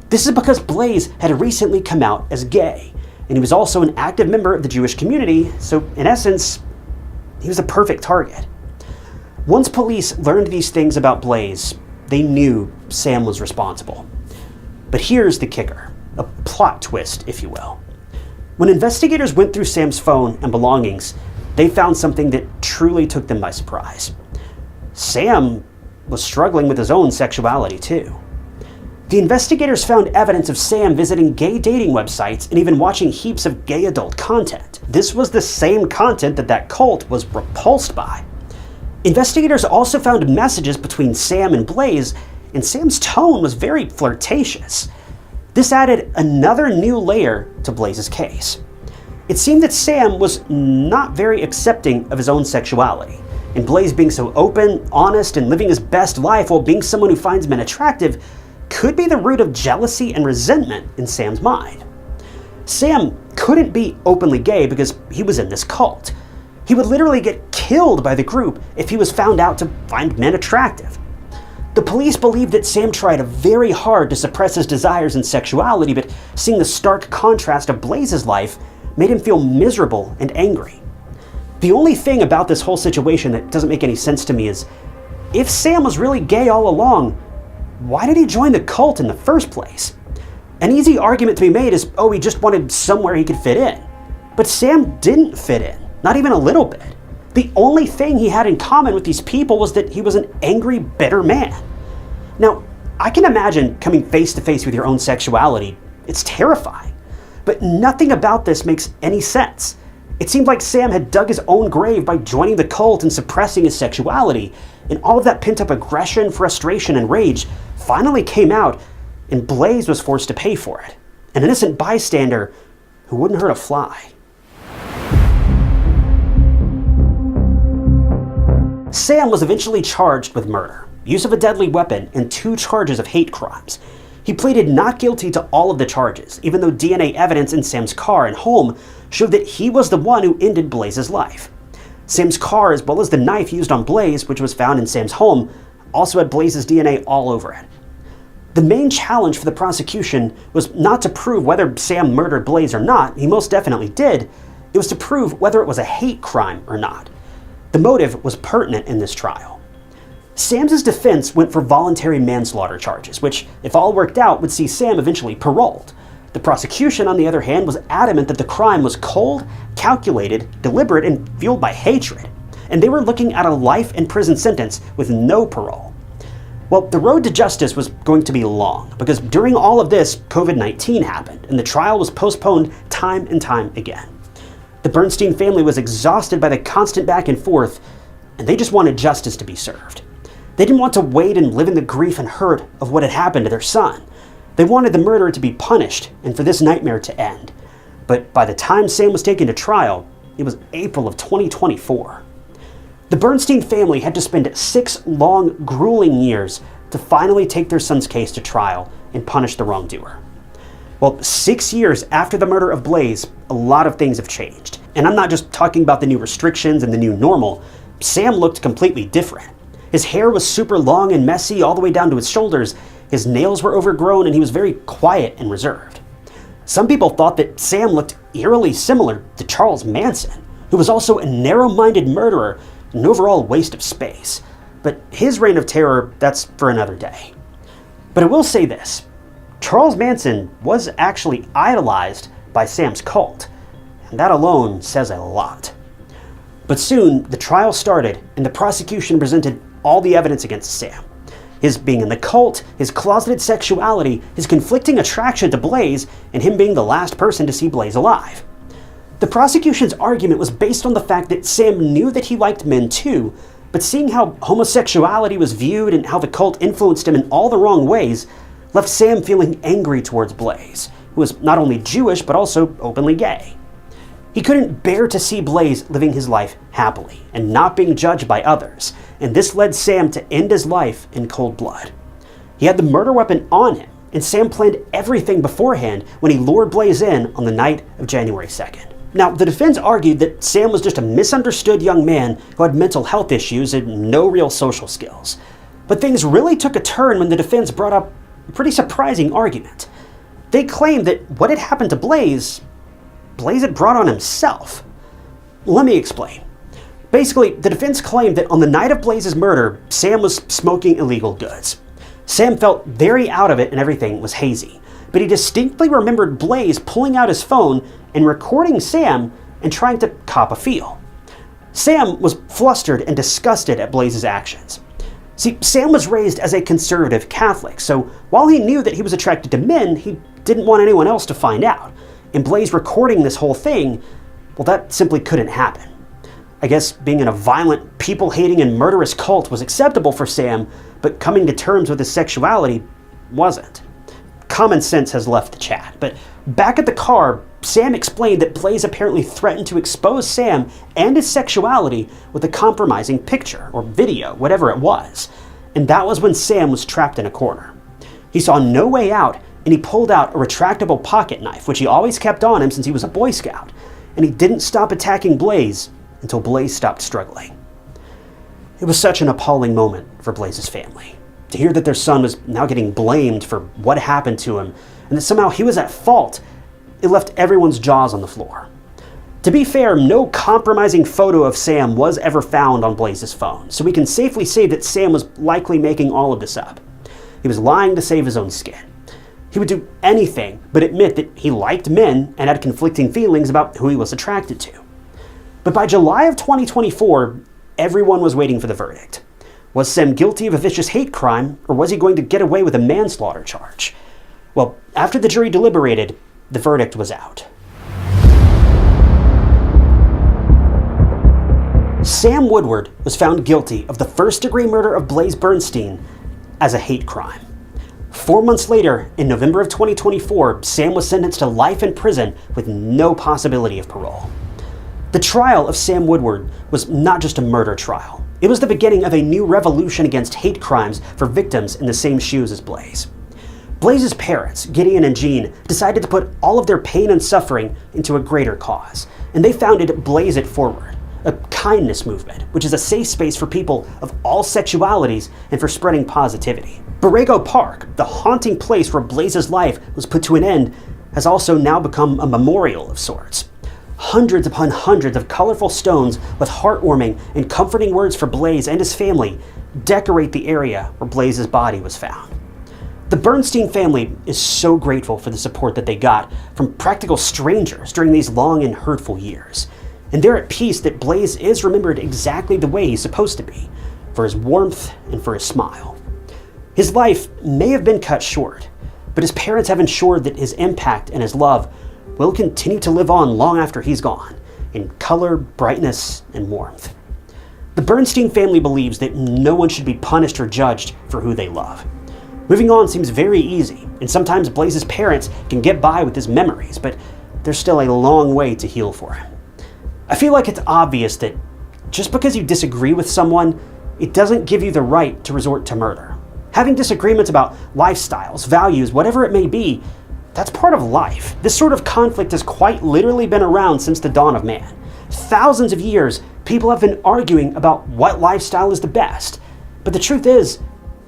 This is because Blaze had recently come out as gay, and he was also an active member of the Jewish community, so in essence, he was a perfect target. Once police learned these things about Blaze, they knew Sam was responsible. But here's the kicker, a plot twist, if you will. When investigators went through Sam's phone and belongings, they found something that truly took them by surprise. Sam was struggling with his own sexuality too. The investigators found evidence of Sam visiting gay dating websites and even watching heaps of gay adult content. This was the same content that cult was repulsed by. Investigators also found messages between Sam and Blaze, and Sam's tone was very flirtatious. This added another new layer to Blaze's case. It seemed that Sam was not very accepting of his own sexuality, and Blaze being so open, honest, and living his best life while being someone who finds men attractive could be the root of jealousy and resentment in Sam's mind. Sam couldn't be openly gay because he was in this cult. He would literally get killed by the group if he was found out to find men attractive. The police believed that Sam tried very hard to suppress his desires and sexuality, but seeing the stark contrast of Blaze's life made him feel miserable and angry. The only thing about this whole situation that doesn't make any sense to me is, if Sam was really gay all along, why did he join the cult in the first place? An easy argument to be made is, oh, he just wanted somewhere he could fit in. But Sam didn't fit in, not even a little bit. The only thing he had in common with these people was that he was an angry, bitter man. Now, I can imagine coming face to face with your own sexuality. It's terrifying. But nothing about this makes any sense. It seemed like Sam had dug his own grave by joining the cult and suppressing his sexuality, and all of that pent-up aggression, frustration, and rage finally came out, and Blaze was forced to pay for it. An innocent bystander who wouldn't hurt a fly. Sam was eventually charged with murder, use of a deadly weapon, and 2 charges of hate crimes. He pleaded not guilty to all of the charges, even though DNA evidence in Sam's car and home showed that he was the one who ended Blaze's life. Sam's car, as well as the knife used on Blaze, which was found in Sam's home, also had Blaze's DNA all over it. The main challenge for the prosecution was not to prove whether Sam murdered Blaze or not, he most definitely did. It was to prove whether it was a hate crime or not. The motive was pertinent in this trial. Sam's defense went for voluntary manslaughter charges, which, if all worked out, would see Sam eventually paroled. The prosecution, on the other hand, was adamant that the crime was cold, calculated, deliberate, and fueled by hatred, and they were looking at a life in prison sentence with no parole. Well, the road to justice was going to be long, because during all of this, COVID-19 happened, and the trial was postponed time and time again. The Bernstein family was exhausted by the constant back and forth, and they just wanted justice to be served. They didn't want to wait and live in the grief and hurt of what had happened to their son. They wanted the murderer to be punished and for this nightmare to end. But by the time Sam was taken to trial, it was April of 2024. The Bernstein family had to spend 6 long, grueling years to finally take their son's case to trial and punish the wrongdoer. Well, 6 years after the murder of Blaze, a lot of things have changed. And I'm not just talking about the new restrictions and the new normal. Sam looked completely different. His hair was super long and messy all the way down to his shoulders. His nails were overgrown and he was very quiet and reserved. Some people thought that Sam looked eerily similar to Charles Manson, who was also a narrow-minded murderer and an overall waste of space. But his reign of terror, that's for another day. But I will say this. Charles Manson was actually idolized by Sam's cult, and that alone says a lot. But soon, the trial started, and the prosecution presented all the evidence against Sam. His being in the cult, his closeted sexuality, his conflicting attraction to Blaze, and him being the last person to see Blaze alive. The prosecution's argument was based on the fact that Sam knew that he liked men too, but seeing how homosexuality was viewed and how the cult influenced him in all the wrong ways, left Sam feeling angry towards Blaze, who was not only Jewish but also openly gay. He couldn't bear to see Blaze living his life happily and not being judged by others, and this led Sam to end his life in cold blood. He had the murder weapon on him, and Sam planned everything beforehand when he lured Blaze in on the night of January 2nd. Now, the defense argued that Sam was just a misunderstood young man who had mental health issues and no real social skills. But things really took a turn when the defense brought up a pretty surprising argument. They claimed that what had happened to Blaze had brought on himself. Let me explain. Basically, the defense claimed that on the night of Blaze's murder, Sam was smoking illegal goods. Sam felt very out of it and everything was hazy, but he distinctly remembered Blaze pulling out his phone and recording Sam and trying to cop a feel. Sam was flustered and disgusted at Blaze's actions. See, Sam was raised as a conservative Catholic, so while he knew that he was attracted to men, he didn't want anyone else to find out. And Blaze recording this whole thing, well, that simply couldn't happen. I guess being in a violent, people-hating, and murderous cult was acceptable for Sam, but coming to terms with his sexuality wasn't. Common sense has left the chat, but back at the car, Sam explained that Blaze apparently threatened to expose Sam and his sexuality with a compromising picture, or video, whatever it was. And that was when Sam was trapped in a corner. He saw no way out, and he pulled out a retractable pocket knife, which he always kept on him since he was a Boy Scout. And he didn't stop attacking Blaze until Blaze stopped struggling. It was such an appalling moment for Blaze's family. To hear that their son was now getting blamed for what happened to him, and that somehow he was at fault, it left everyone's jaws on the floor. To be fair, no compromising photo of Sam was ever found on Blaze's phone, so we can safely say that Sam was likely making all of this up. He was lying to save his own skin. He would do anything but admit that he liked men and had conflicting feelings about who he was attracted to. But by July of 2024, everyone was waiting for the verdict. Was Sam guilty of a vicious hate crime, or was he going to get away with a manslaughter charge? Well, after the jury deliberated, the verdict was out. Sam Woodward was found guilty of the first-degree murder of Blaze Bernstein as a hate crime. 4 months later, in November of 2024, Sam was sentenced to life in prison with no possibility of parole. The trial of Sam Woodward was not just a murder trial. It was the beginning of a new revolution against hate crimes for victims in the same shoes as Blaze. Blaze's parents, Gideon and Jean, decided to put all of their pain and suffering into a greater cause, and they founded Blaze It Forward, a kindness movement, which is a safe space for people of all sexualities and for spreading positivity. Borrego Park, the haunting place where Blaze's life was put to an end, has also now become a memorial of sorts. Hundreds upon hundreds of colorful stones with heartwarming and comforting words for Blaze and his family decorate the area where Blaze's body was found. The Bernstein family is so grateful for the support that they got from practical strangers during these long and hurtful years. And they're at peace that Blaze is remembered exactly the way he's supposed to be, for his warmth and for his smile. His life may have been cut short, but his parents have ensured that his impact and his love will continue to live on long after he's gone, in color, brightness, and warmth. The Bernstein family believes that no one should be punished or judged for who they love. Moving on seems very easy, and sometimes Blaze's parents can get by with his memories, but there's still a long way to heal for him. I feel like it's obvious that just because you disagree with someone, it doesn't give you the right to resort to murder. Having disagreements about lifestyles, values, whatever it may be, that's part of life. This sort of conflict has quite literally been around since the dawn of man. Thousands of years, people have been arguing about what lifestyle is the best. But the truth is,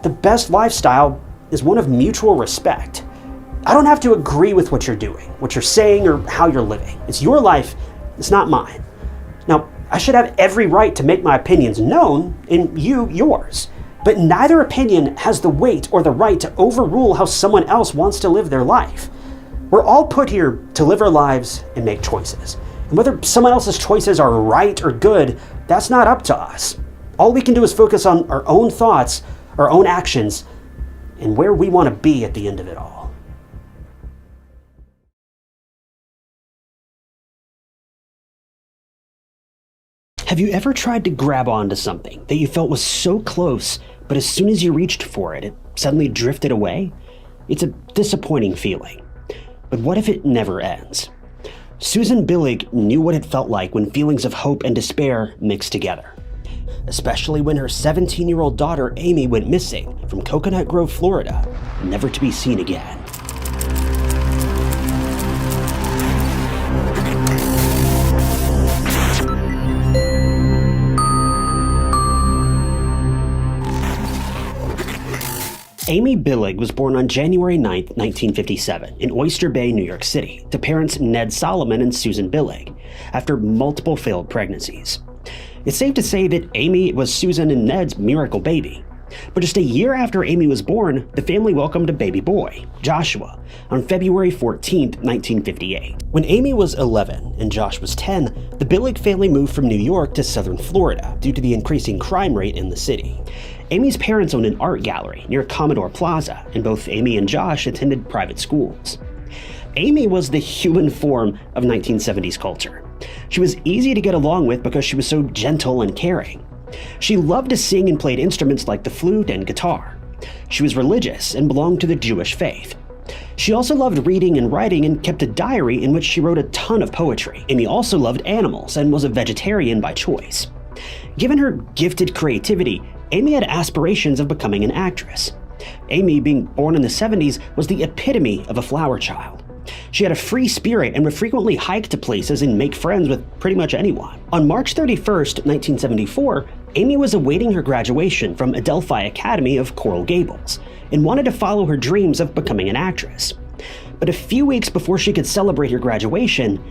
the best lifestyle is one of mutual respect. I don't have to agree with what you're doing, what you're saying, or how you're living. It's your life, it's not mine. Now, I should have every right to make my opinions known, and you yours. But neither opinion has the weight or the right to overrule how someone else wants to live their life. We're all put here to live our lives and make choices. And whether someone else's choices are right or good, that's not up to us. All we can do is focus on our own thoughts, our own actions, and where we want to be at the end of it all. Have you ever tried to grab onto something that you felt was so close, but as soon as you reached for it, it suddenly drifted away? It's a disappointing feeling. But what if it never ends? Susan Billig knew what it felt like when feelings of hope and despair mixed together. Especially when her 17-year-old daughter Amy went missing from Coconut Grove, Florida, never to be seen again. Amy Billig was born on January 9, 1957, in Oyster Bay, New York City, to parents Ned Solomon and Susan Billig, after multiple failed pregnancies. It's safe to say that Amy was Susan and Ned's miracle baby. But just a year after Amy was born, the family welcomed a baby boy, Joshua, on February 14, 1958. When Amy was 11 and Josh was 10, the Billig family moved from New York to southern Florida due to the increasing crime rate in the city. Amy's parents owned an art gallery near Commodore Plaza, and both Amy and Josh attended private schools. Amy was the human form of 1970s culture. She was easy to get along with because she was so gentle and caring. She loved to sing and played instruments like the flute and guitar. She was religious and belonged to the Jewish faith. She also loved reading and writing and kept a diary in which she wrote a ton of poetry. Amy also loved animals and was a vegetarian by choice. Given her gifted creativity, Amy had aspirations of becoming an actress. Amy, being born in the 70s, was the epitome of a flower child. She had a free spirit and would frequently hike to places and make friends with pretty much anyone. On March 31st, 1974, Amy was awaiting her graduation from Adelphi Academy of Coral Gables and wanted to follow her dreams of becoming an actress. But a few weeks before she could celebrate her graduation,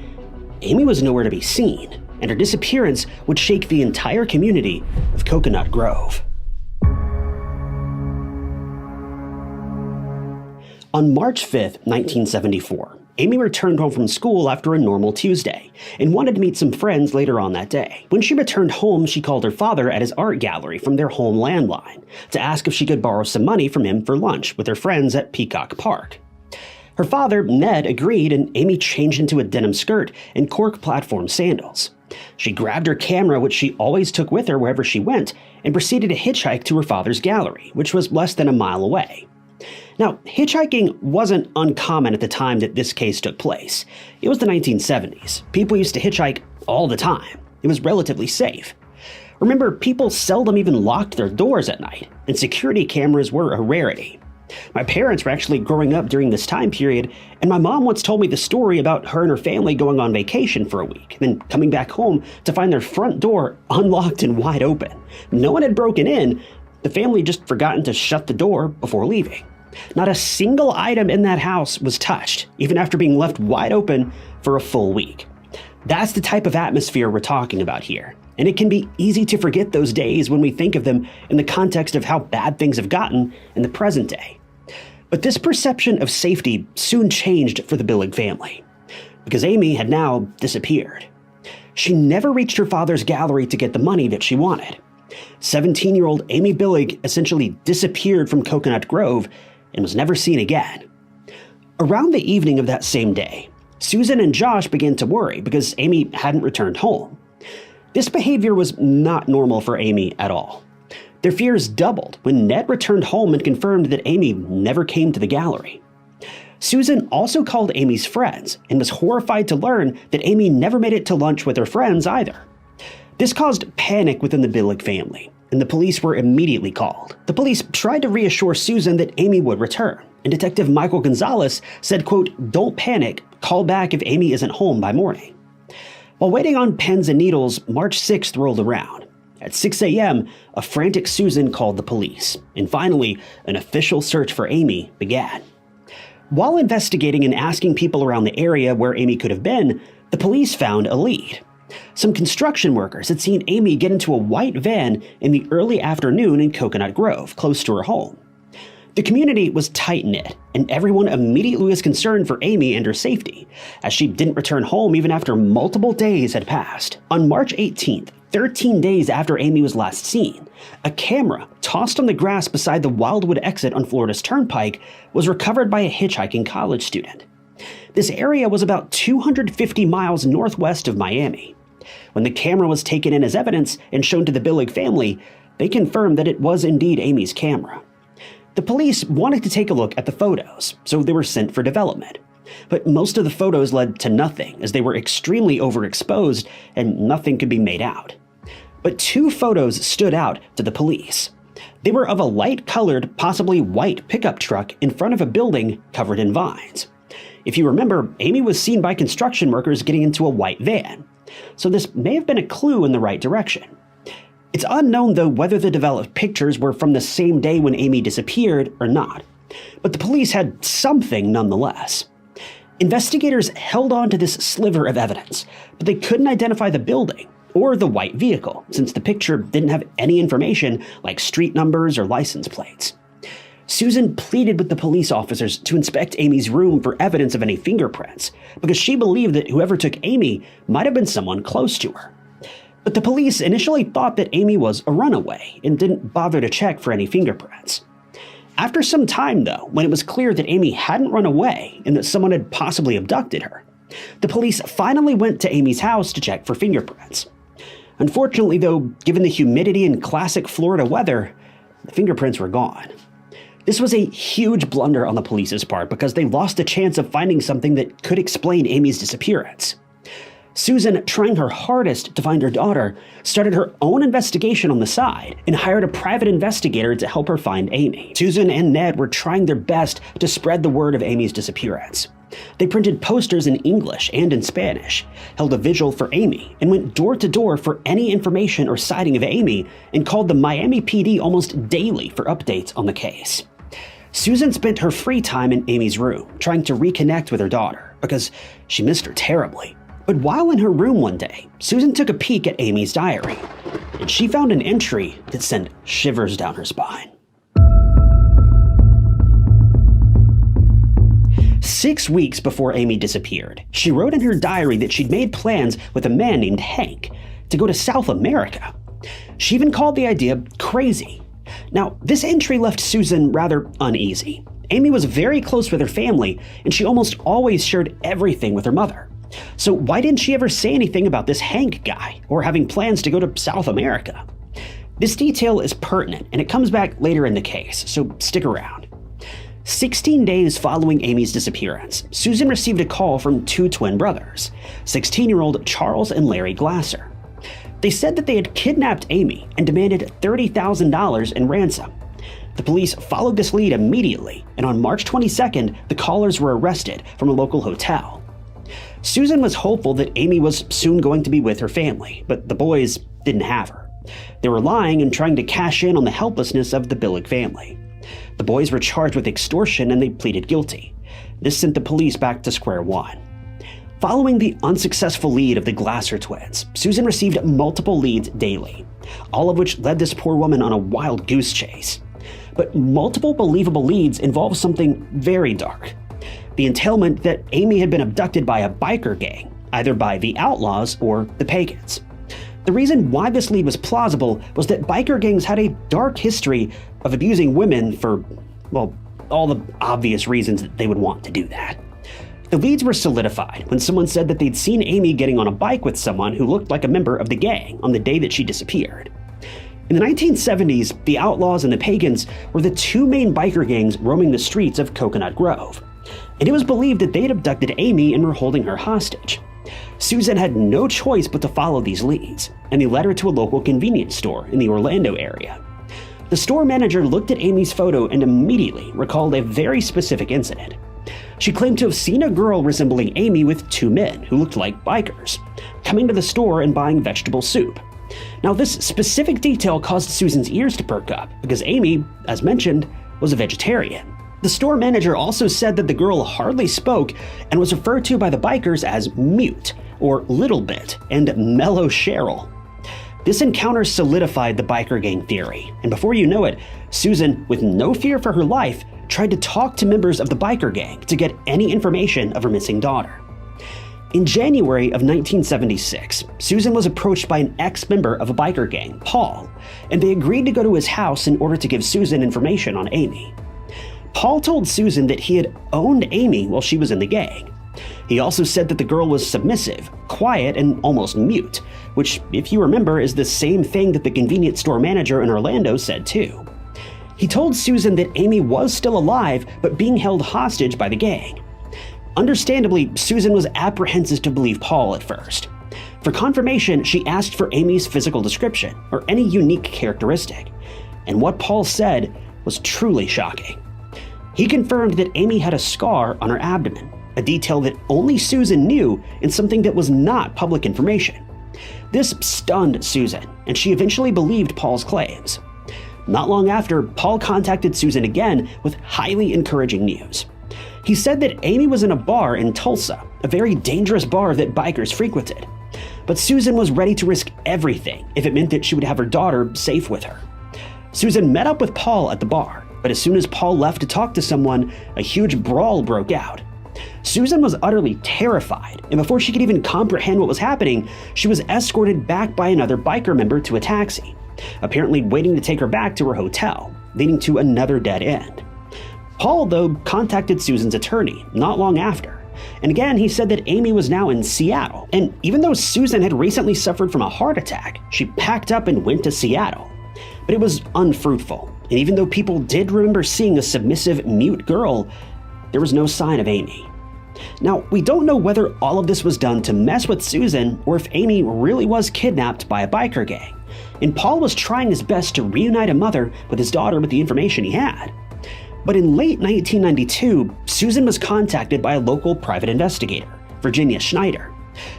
Amy was nowhere to be seen, and her disappearance would shake the entire community of Coconut Grove. On March 5th, 1974, Amy returned home from school after a normal Tuesday and wanted to meet some friends later on that day. When she returned home, she called her father at his art gallery from their home landline to ask if she could borrow some money from him for lunch with her friends at Peacock Park. Her father, Ned, agreed, and Amy changed into a denim skirt and cork platform sandals. She grabbed her camera, which she always took with her wherever she went, and proceeded to hitchhike to her father's gallery, which was less than a mile away. Now, hitchhiking wasn't uncommon at the time that this case took place. It was the 1970s. People used to hitchhike all the time. It was relatively safe. Remember, people seldom even locked their doors at night, and security cameras were a rarity. My parents were actually growing up during this time period, and my mom once told me the story about her and her family going on vacation for a week, then coming back home to find their front door unlocked and wide open. No one had broken in. The family had just forgotten to shut the door before leaving. Not a single item in that house was touched, even after being left wide open for a full week. That's the type of atmosphere we're talking about here, and it can be easy to forget those days when we think of them in the context of how bad things have gotten in the present day. But this perception of safety soon changed for the Billig family, because Amy had now disappeared. She never reached her father's gallery to get the money that she wanted. 17-year-old Amy Billig essentially disappeared from Coconut Grove and was never seen again. Around the evening of that same day, Susan and Josh began to worry because Amy hadn't returned home. This behavior was not normal for Amy at all. Their fears doubled when Ned returned home and confirmed that Amy never came to the gallery. Susan also called Amy's friends and was horrified to learn that Amy never made it to lunch with her friends either. This caused panic within the Billig family, and the police were immediately called. The police tried to reassure Susan that Amy would return, and Detective Michael Gonzalez said, quote, "Don't panic, call back if Amy isn't home by morning." While waiting on pens and needles, March 6th rolled around. At 6 a.m., a frantic Susan called the police, and finally, an official search for Amy began. While investigating and asking people around the area where Amy could have been, the police found a lead. Some construction workers had seen Amy get into a white van in the early afternoon in Coconut Grove, close to her home. The community was tight-knit, and everyone immediately was concerned for Amy and her safety, as she didn't return home even after multiple days had passed. On March 18th, 13 days after Amy was last seen, a camera tossed on the grass beside the Wildwood exit on Florida's Turnpike was recovered by a hitchhiking college student. This area was about 250 miles northwest of Miami. When the camera was taken in as evidence and shown to the Billig family, they confirmed that it was indeed Amy's camera. The police wanted to take a look at the photos, so they were sent for development. But most of the photos led to nothing, as they were extremely overexposed and nothing could be made out. But two photos stood out to the police. They were of a light-colored, possibly white pickup truck in front of a building covered in vines. If you remember, Amy was seen by construction workers getting into a white van, so this may have been a clue in the right direction. It's unknown, though, whether the developed pictures were from the same day when Amy disappeared or not, but the police had something nonetheless. Investigators held on to this sliver of evidence, but they couldn't identify the building or the white vehicle, since the picture didn't have any information like street numbers or license plates. Susan pleaded with the police officers to inspect Amy's room for evidence of any fingerprints, because she believed that whoever took Amy might have been someone close to her. But the police initially thought that Amy was a runaway and didn't bother to check for any fingerprints. After some time, though, when it was clear that Amy hadn't run away and that someone had possibly abducted her, the police finally went to Amy's house to check for fingerprints. Unfortunately, though, given the humidity and classic Florida weather, the fingerprints were gone. This was a huge blunder on the police's part because they lost the chance of finding something that could explain Amy's disappearance. Susan, trying her hardest to find her daughter, started her own investigation on the side and hired a private investigator to help her find Amy. Susan and Ned were trying their best to spread the word of Amy's disappearance. They printed posters in English and in Spanish, held a vigil for Amy, and went door to door for any information or sighting of Amy, and called the Miami PD almost daily for updates on the case. Susan spent her free time in Amy's room, trying to reconnect with her daughter, because she missed her terribly. But while in her room one day, Susan took a peek at Amy's diary, and she found an entry that sent shivers down her spine. 6 weeks before Amy disappeared, she wrote in her diary that she'd made plans with a man named Hank to go to South America. She even called the idea crazy. Now, this entry left Susan rather uneasy. Amy was very close with her family, and she almost always shared everything with her mother. So why didn't she ever say anything about this Hank guy, or having plans to go to South America? This detail is pertinent, and it comes back later in the case, so stick around. 16 days following Amy's disappearance, Susan received a call from two twin brothers, 16-year-old Charles and Larry Glasser. They said that they had kidnapped Amy and demanded $30,000 in ransom. The police followed this lead immediately, and on March 22nd, the callers were arrested from a local hotel. Susan was hopeful that Amy was soon going to be with her family, but the boys didn't have her. They were lying and trying to cash in on the helplessness of the Billig family. The boys were charged with extortion and they pleaded guilty. This sent the police back to square one. Following the unsuccessful lead of the Glasser twins, Susan received multiple leads daily, all of which led this poor woman on a wild goose chase. But multiple believable leads involved something very dark. The entailment that Amy had been abducted by a biker gang, either by the Outlaws or the Pagans. The reason why this lead was plausible was that biker gangs had a dark history of abusing women for, well, all the obvious reasons that they would want to do that. The leads were solidified when someone said that they'd seen Amy getting on a bike with someone who looked like a member of the gang on the day that she disappeared. In the 1970s, the Outlaws and the Pagans were the two main biker gangs roaming the streets of Coconut Grove, and it was believed that they'd abducted Amy and were holding her hostage. Susan had no choice but to follow these leads, and they led her to a local convenience store in the Orlando area. The store manager looked at Amy's photo and immediately recalled a very specific incident. She claimed to have seen a girl resembling Amy with two men who looked like bikers, coming to the store and buying vegetable soup. Now, this specific detail caused Susan's ears to perk up because Amy, as mentioned, was a vegetarian. The store manager also said that the girl hardly spoke and was referred to by the bikers as Mute, or Little Bit, and Mellow Cheryl. This encounter solidified the biker gang theory, and before you know it, Susan, with no fear for her life, tried to talk to members of the biker gang to get any information of her missing daughter. In January of 1976, Susan was approached by an ex-member of a biker gang, Paul, and they agreed to go to his house in order to give Susan information on Amy. Paul told Susan that he had owned Amy while she was in the gang. He also said that the girl was submissive, quiet, and almost mute, which, if you remember, is the same thing that the convenience store manager in Orlando said too. He told Susan that Amy was still alive, but being held hostage by the gang. Understandably, Susan was apprehensive to believe Paul at first. For confirmation, she asked for Amy's physical description, or any unique characteristic. And what Paul said was truly shocking. He confirmed that Amy had a scar on her abdomen, a detail that only Susan knew and something that was not public information. This stunned Susan, and she eventually believed Paul's claims. Not long after, Paul contacted Susan again with highly encouraging news. He said that Amy was in a bar in Tulsa, a very dangerous bar that bikers frequented. But Susan was ready to risk everything if it meant that she would have her daughter safe with her. Susan met up with Paul at the bar, but as soon as Paul left to talk to someone, a huge brawl broke out. Susan was utterly terrified, and before she could even comprehend what was happening, she was escorted back by another biker member to a taxi, apparently waiting to take her back to her hotel, leading to another dead end. Paul, though, contacted Susan's attorney not long after, and again he said that Amy was now in Seattle, and even though Susan had recently suffered from a heart attack, she packed up and went to Seattle. But it was unfruitful, and even though people did remember seeing a submissive, mute girl, there was no sign of Amy. Now, we don't know whether all of this was done to mess with Susan or if Amy really was kidnapped by a biker gang, and Paul was trying his best to reunite a mother with his daughter with the information he had. But in late 1992, Susan was contacted by a local private investigator, Virginia Schneider,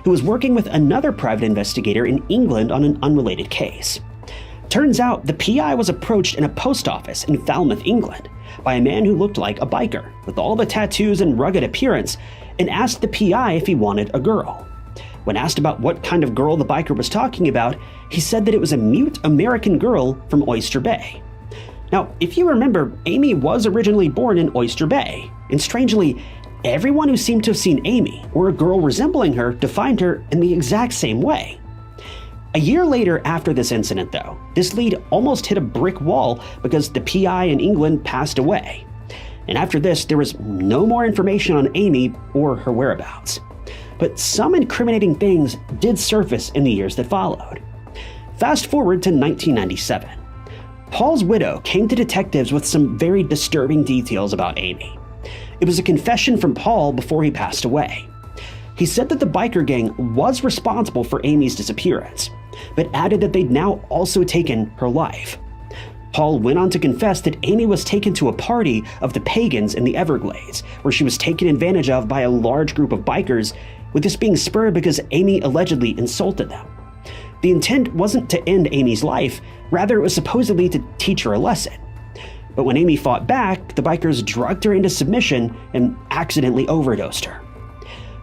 who was working with another private investigator in England on an unrelated case. Turns out the PI was approached in a post office in Falmouth, England, by a man who looked like a biker, with all the tattoos and rugged appearance, and asked the PI if he wanted a girl. When asked about what kind of girl the biker was talking about, he said that it was a mute American girl from Oyster Bay. Now, if you remember, Amy was originally born in Oyster Bay, and strangely, everyone who seemed to have seen Amy or a girl resembling her defined her in the exact same way. A year later after this incident, though, this lead almost hit a brick wall because the PI in England passed away. And after this, there was no more information on Amy or her whereabouts. but some incriminating things did surface in the years that followed. Fast forward to 1997. Paul's widow came to detectives with some very disturbing details about Amy. It was a confession from Paul before he passed away. He said that the biker gang was responsible for Amy's disappearance, but added that they'd now also taken her life. Paul went on to confess that Amy was taken to a party of the pagans in the Everglades, where she was taken advantage of by a large group of bikers, with this being spurred because Amy allegedly insulted them. The intent wasn't to end Amy's life, rather it was supposedly to teach her a lesson. But when Amy fought back, the bikers drugged her into submission and accidentally overdosed her.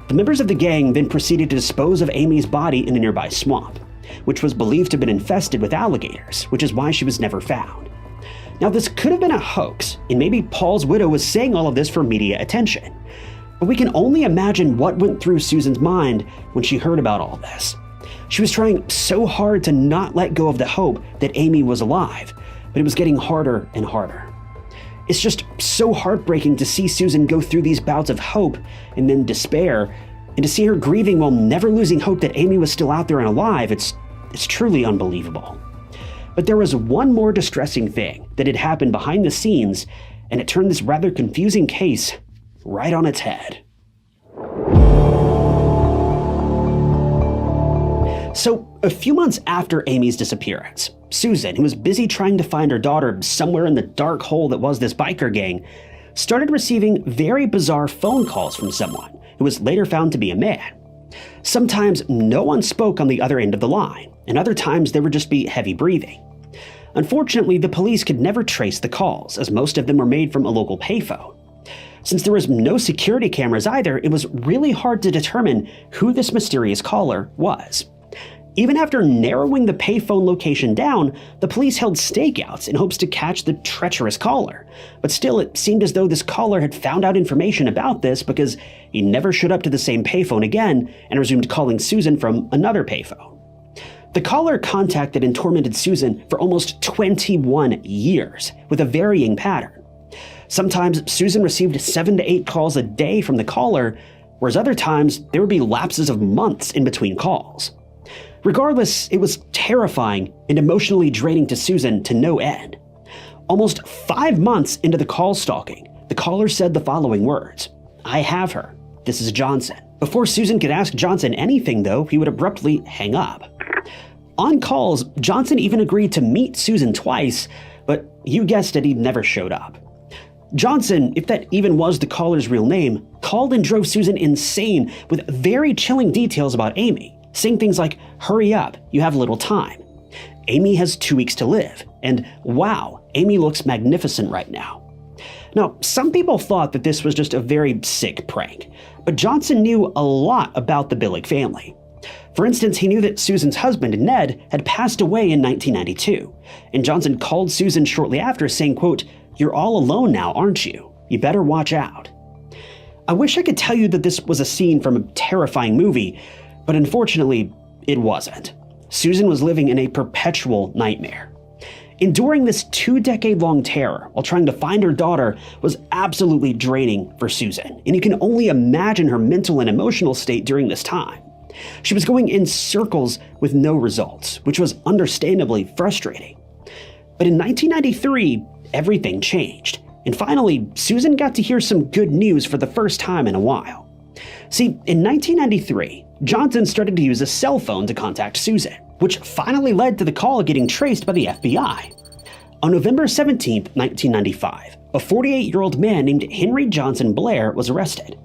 The members of the gang then proceeded to dispose of Amy's body in a nearby swamp, which was believed to have been infested with alligators, which is why she was never found. Now, this could have been a hoax, and maybe Paul's widow was saying all of this for media attention. But we can only imagine what went through Susan's mind when she heard about all this. She was trying so hard to not let go of the hope that Amy was alive, but it was getting harder and harder. It's just so heartbreaking to see Susan go through these bouts of hope and then despair, and to see her grieving while never losing hope that Amy was still out there and alive. It's truly unbelievable. But there was one more distressing thing that had happened behind the scenes, and it turned this rather confusing case right on its head. So, a few months after Amy's disappearance, Susan, who was busy trying to find her daughter somewhere in the dark hole that was this biker gang, started receiving very bizarre phone calls from someone who was later found to be a man. Sometimes no one spoke on the other end of the line, and other times there would just be heavy breathing. Unfortunately, the police could never trace the calls, as most of them were made from a local payphone. Since there was no security cameras either, it was really hard to determine who this mysterious caller was. Even after narrowing the payphone location down, the police held stakeouts in hopes to catch the treacherous caller. But still, it seemed as though this caller had found out information about this, because he never showed up to the same payphone again and resumed calling Susan from another payphone. The caller contacted and tormented Susan for almost 21 years, with a varying pattern. Sometimes Susan received 7 to 8 calls a day from the caller, whereas other times there would be lapses of months in between calls. Regardless, it was terrifying and emotionally draining to Susan to no end. Almost 5 months into the call stalking, the caller said the following words: "I have her. This is Johnson." Before Susan could ask Johnson anything, though, he would abruptly hang up. On calls, Johnson even agreed to meet Susan twice, but you guessed it, he never showed up. Johnson, if that even was the caller's real name, called and drove Susan insane with very chilling details about Amy, saying things like, "Hurry up, you have little time. Amy has 2 weeks to live," and "Wow, Amy looks magnificent right now." Now, some people thought that this was just a very sick prank, but Johnson knew a lot about the Billig family. For instance, he knew that Susan's husband, Ned, had passed away in 1992, and Johnson called Susan shortly after saying, quote, "You're all alone now, aren't you? You better watch out." I wish I could tell you that this was a scene from a terrifying movie, but unfortunately, it wasn't. Susan was living in a perpetual nightmare. Enduring this 2-decade-long terror while trying to find her daughter was absolutely draining for Susan, and you can only imagine her mental and emotional state during this time. She was going in circles with no results, which was understandably frustrating. But in 1993, everything changed, and finally, Susan got to hear some good news for the first time in a while. See, in 1993, Johnson started to use a cell phone to contact Susan, which finally led to the call getting traced by the FBI. On November 17, 1995, a 48-year-old man named Henry Johnson Blair was arrested.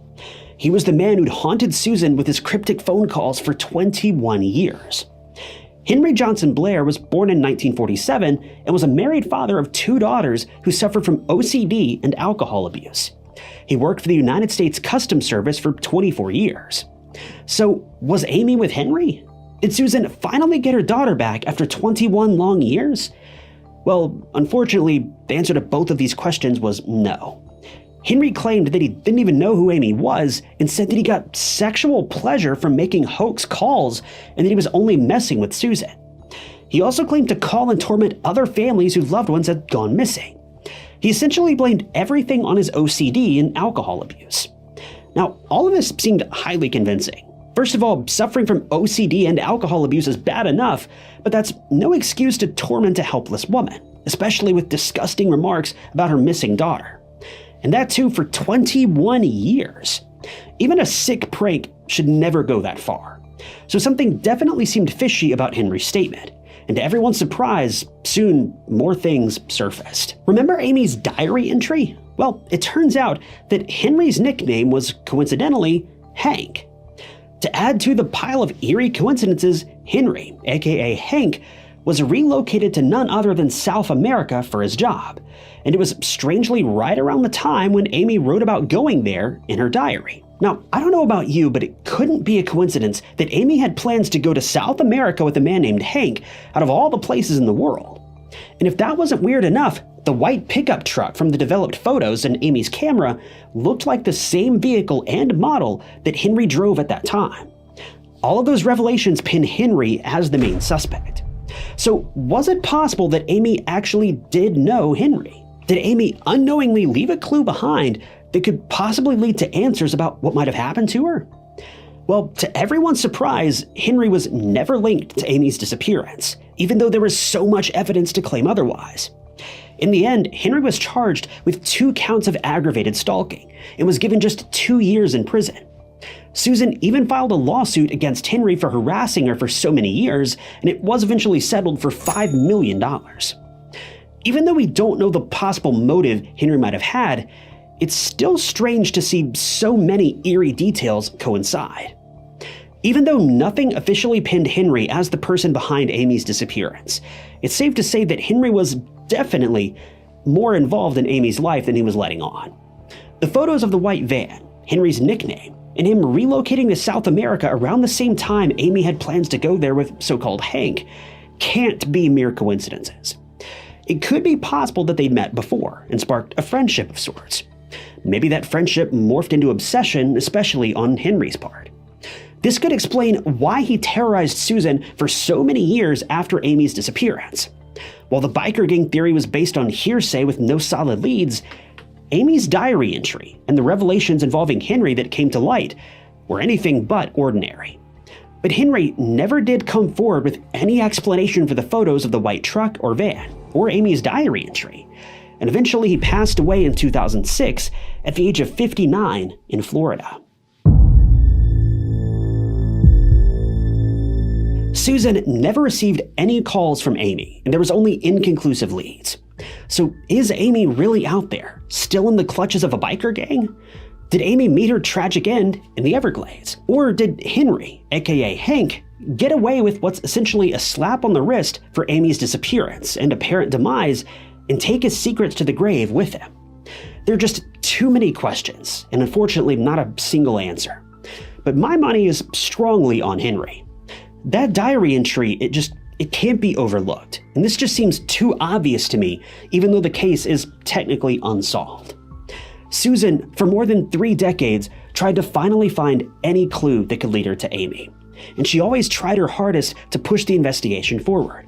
He was the man who'd haunted Susan with his cryptic phone calls for 21 years. Henry Johnson Blair was born in 1947 and was a married father of 2 daughters who suffered from OCD and alcohol abuse. He worked for the United States Customs Service for 24 years. So, was Amy with Henry? Did Susan finally get her daughter back after 21 long years? Well, unfortunately, the answer to both of these questions was no. Henry claimed that he didn't even know who Amy was and said that he got sexual pleasure from making hoax calls and that he was only messing with Susan. He also claimed to call and torment other families whose loved ones had gone missing. He essentially blamed everything on his OCD and alcohol abuse. Now, all of this seemed highly convincing, First of all, suffering from OCD and alcohol abuse is bad enough, but that's no excuse to torment a helpless woman, especially with disgusting remarks about her missing daughter. And that too for 21 years. Even a sick prank should never go that far. So something definitely seemed fishy about Henry's statement. And to everyone's surprise, soon more things surfaced. Remember Amy's diary entry? Well, it turns out that Henry's nickname was coincidentally Hank. To add to the pile of eerie coincidences, Henry, aka Hank, was relocated to none other than South America for his job, and it was strangely right around the time when Amy wrote about going there in her diary. Now, I don't know about you, but it couldn't be a coincidence that Amy had plans to go to South America with a man named Hank out of all the places in the world. And if that wasn't weird enough, the white pickup truck from the developed photos in Amy's camera looked like the same vehicle and model that Henry drove at that time. All of those revelations pin Henry as the main suspect. So was it possible that Amy actually did know Henry? Did Amy unknowingly leave a clue behind that could possibly lead to answers about what might have happened to her? Well, to everyone's surprise, Henry was never linked to Amy's disappearance, even though there was so much evidence to claim otherwise. In the end, Henry was charged with 2 counts of aggravated stalking and was given just 2 years in prison. Susan even filed a lawsuit against Henry for harassing her for so many years, and it was eventually settled for $5 million. Even though we don't know the possible motive Henry might have had, it's still strange to see so many eerie details coincide. Even though nothing officially pinned Henry as the person behind Amy's disappearance, it's safe to say that Henry was definitely more involved in Amy's life than he was letting on. The photos of the white van, Henry's nickname, and him relocating to South America around the same time Amy had plans to go there with so-called Hank can't be mere coincidences. It could be possible that they'd met before and sparked a friendship of sorts. Maybe that friendship morphed into obsession, especially on Henry's part. This could explain why he terrorized Susan for so many years after Amy's disappearance. While the biker gang theory was based on hearsay with no solid leads, Amy's diary entry and the revelations involving Henry that came to light were anything but ordinary. But Henry never did come forward with any explanation for the photos of the white truck or van, or Amy's diary entry, and eventually he passed away in 2006 at the age of 59 in Florida. Susan never received any calls from Amy, and there was only inconclusive leads. So is Amy really out there, still in the clutches of a biker gang? Did Amy meet her tragic end in the Everglades? Or did Henry, aka Hank, get away with what's essentially a slap on the wrist for Amy's disappearance and apparent demise and take his secrets to the grave with him? There are just too many questions, and unfortunately not a single answer. But my money is strongly on Henry. That diary entry, it can't be overlooked, and this just seems too obvious to me, even though the case is technically unsolved. Susan, for more than 3 decades, tried to finally find any clue that could lead her to Amy, and she always tried her hardest to push the investigation forward.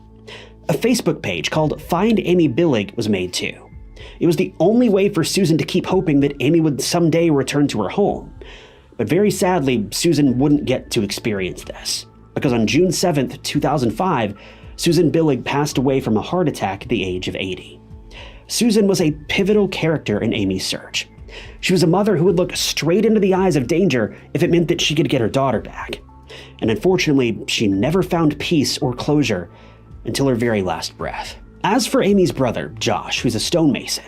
A Facebook page called Find Amy Billig was made too. It was the only way for Susan to keep hoping that Amy would someday return to her home. But very sadly, Susan wouldn't get to experience this, because on June 7th, 2005, Susan Billig passed away from a heart attack at the age of 80. Susan was a pivotal character in Amy's search. She was a mother who would look straight into the eyes of danger if it meant that she could get her daughter back. And unfortunately, she never found peace or closure until her very last breath. As for Amy's brother, Josh, who's a stonemason,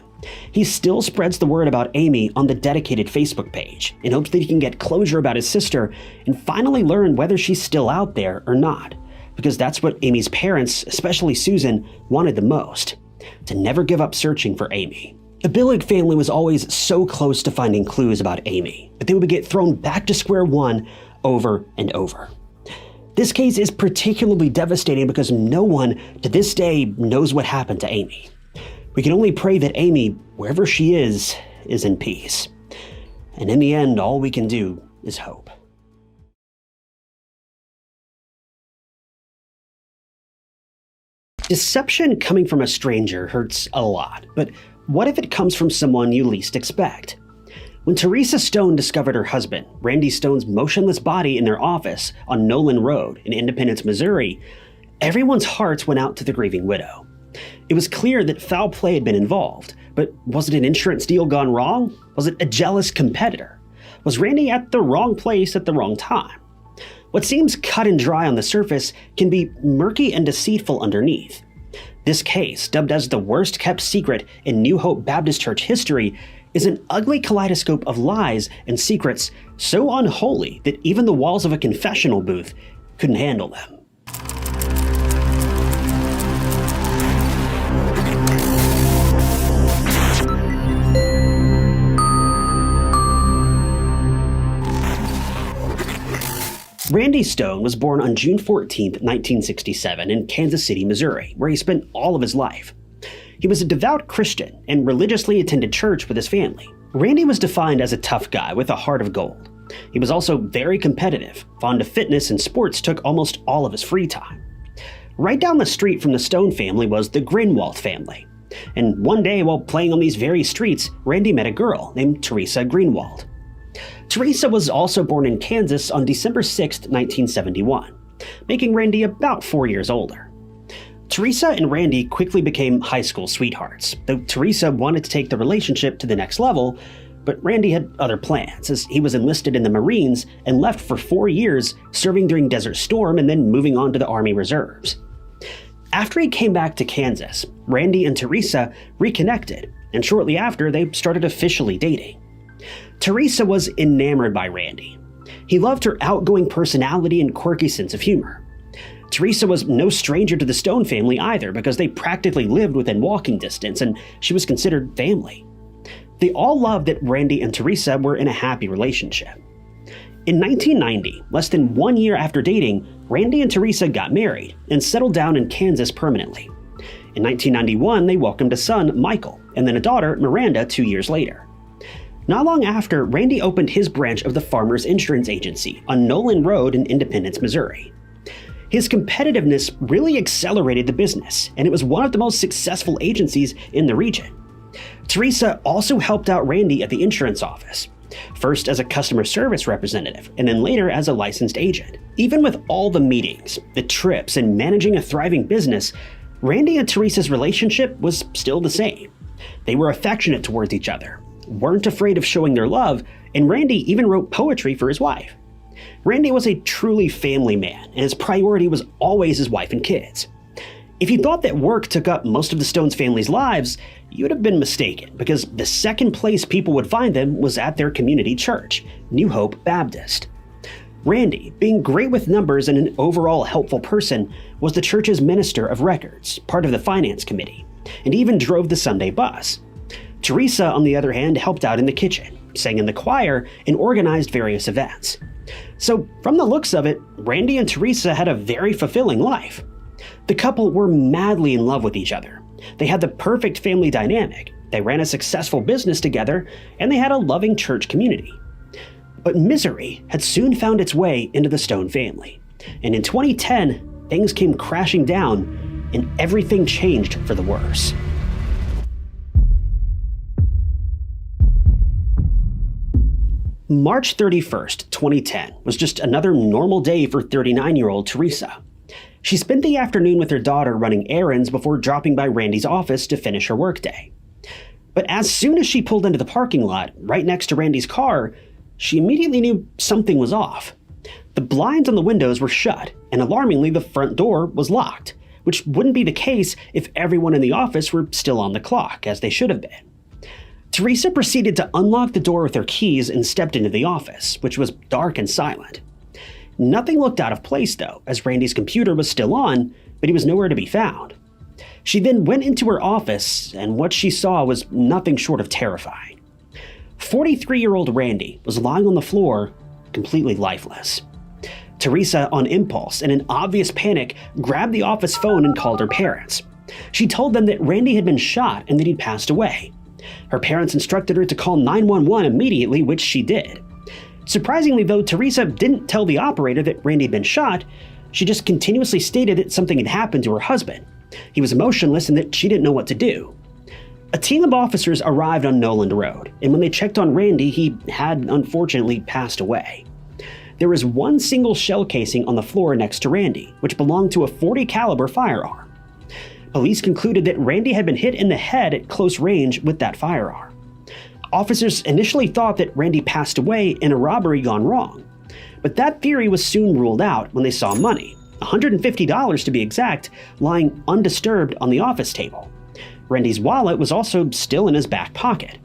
he still spreads the word about Amy on the dedicated Facebook page in hopes that he can get closure about his sister and finally learn whether she's still out there or not, because that's what Amy's parents, especially Susan, wanted the most, to never give up searching for Amy. The Billig family was always so close to finding clues about Amy, but they would get thrown back to square one over and over. This case is particularly devastating because no one to this day knows what happened to Amy. We can only pray that Amy, wherever she is in peace. And in the end, all we can do is hope. Deception coming from a stranger hurts a lot, but what if it comes from someone you least expect? When Teresa Stone discovered her husband, Randy Stone's motionless body in their office on Nolan Road in Independence, Missouri, everyone's hearts went out to the grieving widow. It was clear that foul play had been involved, but was it an insurance deal gone wrong? Was it a jealous competitor? Was Randy at the wrong place at the wrong time? What seems cut and dry on the surface can be murky and deceitful underneath. This case, dubbed as the worst kept secret in New Hope Baptist Church history, is an ugly kaleidoscope of lies and secrets so unholy that even the walls of a confessional booth couldn't handle them. Randy Stone was born on June 14, 1967 in Kansas City, Missouri, where he spent all of his life. He was a devout Christian and religiously attended church with his family. Randy was defined as a tough guy with a heart of gold. He was also very competitive, fond of fitness, and sports took almost all of his free time. Right down the street from the Stone family was the Greenwald family. And one day while playing on these very streets, Randy met a girl named Teresa Greenwald. Teresa was also born in Kansas on December 6, 1971, making Randy about 4 years older. Teresa and Randy quickly became high school sweethearts, though Teresa wanted to take the relationship to the next level, but Randy had other plans, as he was enlisted in the Marines and left for 4 years, serving during Desert Storm and then moving on to the Army Reserves. After he came back to Kansas, Randy and Teresa reconnected, and shortly after, they started officially dating. Teresa was enamored by Randy. He loved her outgoing personality and quirky sense of humor. Teresa was no stranger to the Stone family either, because they practically lived within walking distance and she was considered family. They all loved that Randy and Teresa were in a happy relationship. In 1990, less than 1 year after dating, Randy and Teresa got married and settled down in Kansas permanently. In 1991, they welcomed a son, Michael, and then a daughter, Miranda, 2 years later. Not long after, Randy opened his branch of the Farmers Insurance Agency on Nolan Road in Independence, Missouri. His competitiveness really accelerated the business, and it was one of the most successful agencies in the region. Teresa also helped out Randy at the insurance office, first as a customer service representative, and then later as a licensed agent. Even with all the meetings, the trips, and managing a thriving business, Randy and Teresa's relationship was still the same. They were affectionate towards each other, weren't afraid of showing their love, and Randy even wrote poetry for his wife. Randy was a truly family man, and his priority was always his wife and kids. If you thought that work took up most of the Stones family's lives, you would have been mistaken, because the second place people would find them was at their community church, New Hope Baptist. Randy, being great with numbers and an overall helpful person, was the church's minister of records, part of the finance committee, and even drove the Sunday bus. Teresa, on the other hand, helped out in the kitchen, sang in the choir, and organized various events. So, from the looks of it, Randy and Teresa had a very fulfilling life. The couple were madly in love with each other. They had the perfect family dynamic, they ran a successful business together, and they had a loving church community. But misery had soon found its way into the Stone family, and in 2010, things came crashing down, and everything changed for the worse. March 31st, 2010 was just another normal day for 39-year-old Teresa. She spent the afternoon with her daughter running errands before dropping by Randy's office to finish her workday. But as soon as she pulled into the parking lot right next to Randy's car, she immediately knew something was off. The blinds on the windows were shut, and alarmingly the front door was locked, which wouldn't be the case if everyone in the office were still on the clock, as they should have been. Teresa proceeded to unlock the door with her keys and stepped into the office, which was dark and silent. Nothing looked out of place though, as Randy's computer was still on, but he was nowhere to be found. She then went into her office, and what she saw was nothing short of terrifying. 43-year-old Randy was lying on the floor, completely lifeless. Teresa, on impulse and in obvious panic, grabbed the office phone and called her parents. She told them that Randy had been shot and that he'd passed away. Her parents instructed her to call 911 immediately, which she did. Surprisingly though, Teresa didn't tell the operator that Randy had been shot. She just continuously stated that something had happened to her husband. He was motionless and that she didn't know what to do. A team of officers arrived on Noland Road, and when they checked on Randy, he had unfortunately passed away. There was one single shell casing on the floor next to Randy, which belonged to a .40 caliber firearm. Police concluded that Randy had been hit in the head at close range with that firearm. Officers initially thought that Randy passed away in a robbery gone wrong, but that theory was soon ruled out when they saw money, $150 to be exact, lying undisturbed on the office table. Randy's wallet was also still in his back pocket.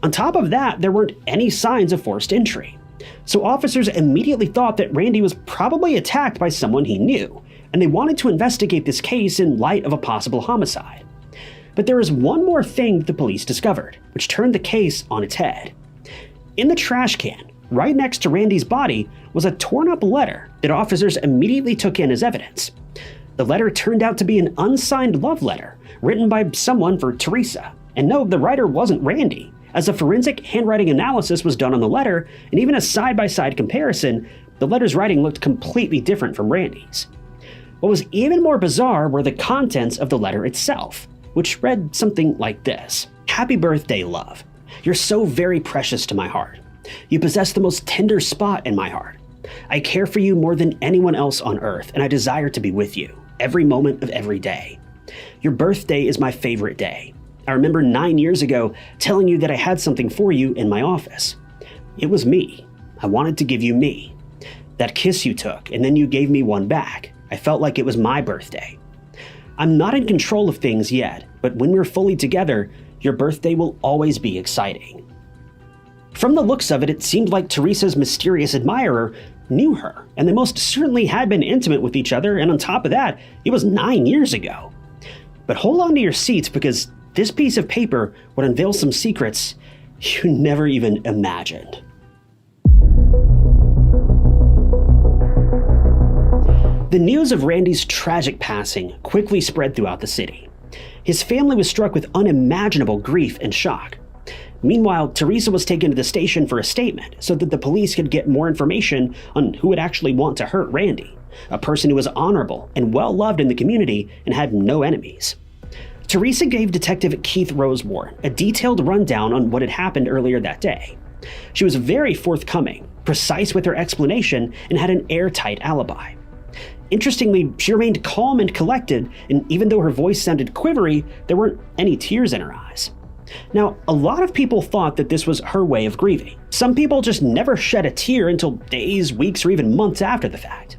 On top of that, there weren't any signs of forced entry, so officers immediately thought that Randy was probably attacked by someone he knew, and they wanted to investigate this case in light of a possible homicide. But there was one more thing that the police discovered, which turned the case on its head. In the trash can, right next to Randy's body, was a torn-up letter that officers immediately took in as evidence. The letter turned out to be an unsigned love letter written by someone for Teresa. And no, the writer wasn't Randy, as a forensic handwriting analysis was done on the letter, and even a side-by-side comparison, the letter's writing looked completely different from Randy's. What was even more bizarre were the contents of the letter itself, which read something like this. "Happy birthday, love. You're so very precious to my heart. You possess the most tender spot in my heart. I care for you more than anyone else on earth, and I desire to be with you every moment of every day. Your birthday is my favorite day. I remember 9 years ago telling you that I had something for you in my office. It was me. I wanted to give you me. That kiss you took, and then you gave me one back. I felt like it was my birthday. I'm not in control of things yet, but when we're fully together, your birthday will always be exciting." From the looks of it, it seemed like Teresa's mysterious admirer knew her, and they most certainly had been intimate with each other, and on top of that, it was 9 years ago. But hold on to your seats, because this piece of paper would unveil some secrets you never even imagined. The news of Randy's tragic passing quickly spread throughout the city. His family was struck with unimaginable grief and shock. Meanwhile, Teresa was taken to the station for a statement so that the police could get more information on who would actually want to hurt Randy, a person who was honorable and well-loved in the community and had no enemies. Teresa gave Detective Keith Rosewarne a detailed rundown on what had happened earlier that day. She was very forthcoming, precise with her explanation, and had an airtight alibi. Interestingly, she remained calm and collected, and even though her voice sounded quivery, there weren't any tears in her eyes. Now, a lot of people thought that this was her way of grieving. Some people just never shed a tear until days, weeks, or even months after the fact.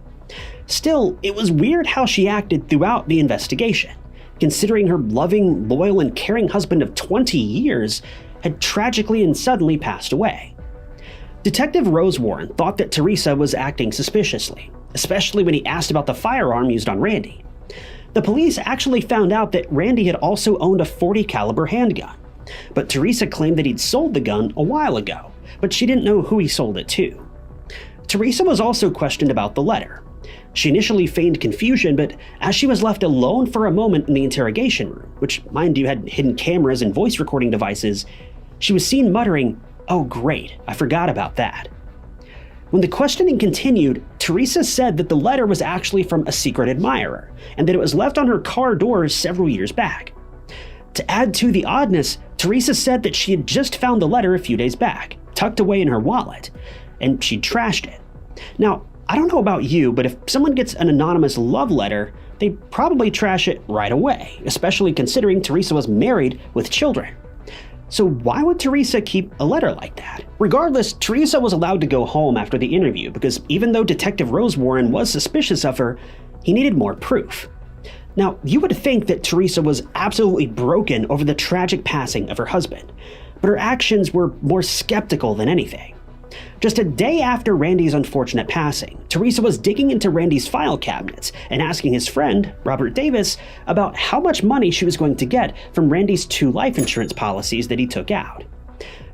Still, it was weird how she acted throughout the investigation, considering her loving, loyal, and caring husband of 20 years had tragically and suddenly passed away. Detective Rosewarne thought that Teresa was acting suspiciously, especially when he asked about the firearm used on Randy. The police actually found out that Randy had also owned a .40 caliber handgun, but Teresa claimed that he'd sold the gun a while ago, but she didn't know who he sold it to. Teresa was also questioned about the letter. She initially feigned confusion, but as she was left alone for a moment in the interrogation room, which mind you had hidden cameras and voice recording devices, she was seen muttering, "Oh great, I forgot about that." When the questioning continued, Teresa said that the letter was actually from a secret admirer, and that it was left on her car door several years back. To add to the oddness, Teresa said that she had just found the letter a few days back, tucked away in her wallet, and she'd trashed it. Now, I don't know about you, but if someone gets an anonymous love letter, they probably trash it right away, especially considering Teresa was married with children. So why would Teresa keep a letter like that? Regardless, Teresa was allowed to go home after the interview because even though Detective Rosewarne was suspicious of her, he needed more proof. Now, you would think that Teresa was absolutely broken over the tragic passing of her husband, but her actions were more skeptical than anything. Just a day after Randy's unfortunate passing, Teresa was digging into Randy's file cabinets and asking his friend, Robert Davis, about how much money she was going to get from Randy's 2 life insurance policies that he took out.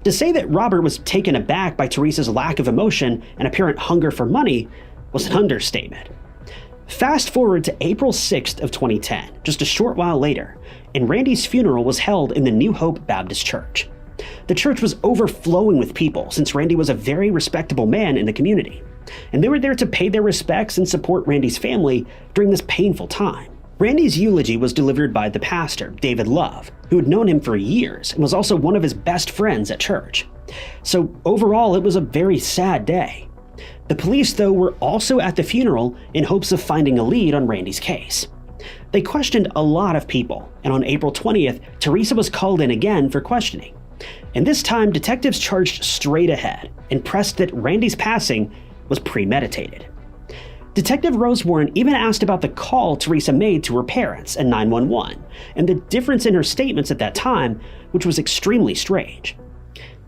To say that Robert was taken aback by Teresa's lack of emotion and apparent hunger for money was an understatement. Fast forward to April 6th of 2010, just a short while later, and Randy's funeral was held in the New Hope Baptist Church. The church was overflowing with people since Randy was a very respectable man in the community, and they were there to pay their respects and support Randy's family during this painful time. Randy's eulogy was delivered by the pastor, David Love, who had known him for years and was also one of his best friends at church. So overall, it was a very sad day. The police, though, were also at the funeral in hopes of finding a lead on Randy's case. They questioned a lot of people, and on April 20th, Teresa was called in again for questioning. And this time, detectives charged straight ahead and pressed that Randy's passing was premeditated. Detective Rose Warren even asked about the call Teresa made to her parents and 911, and the difference in her statements at that time, which was extremely strange.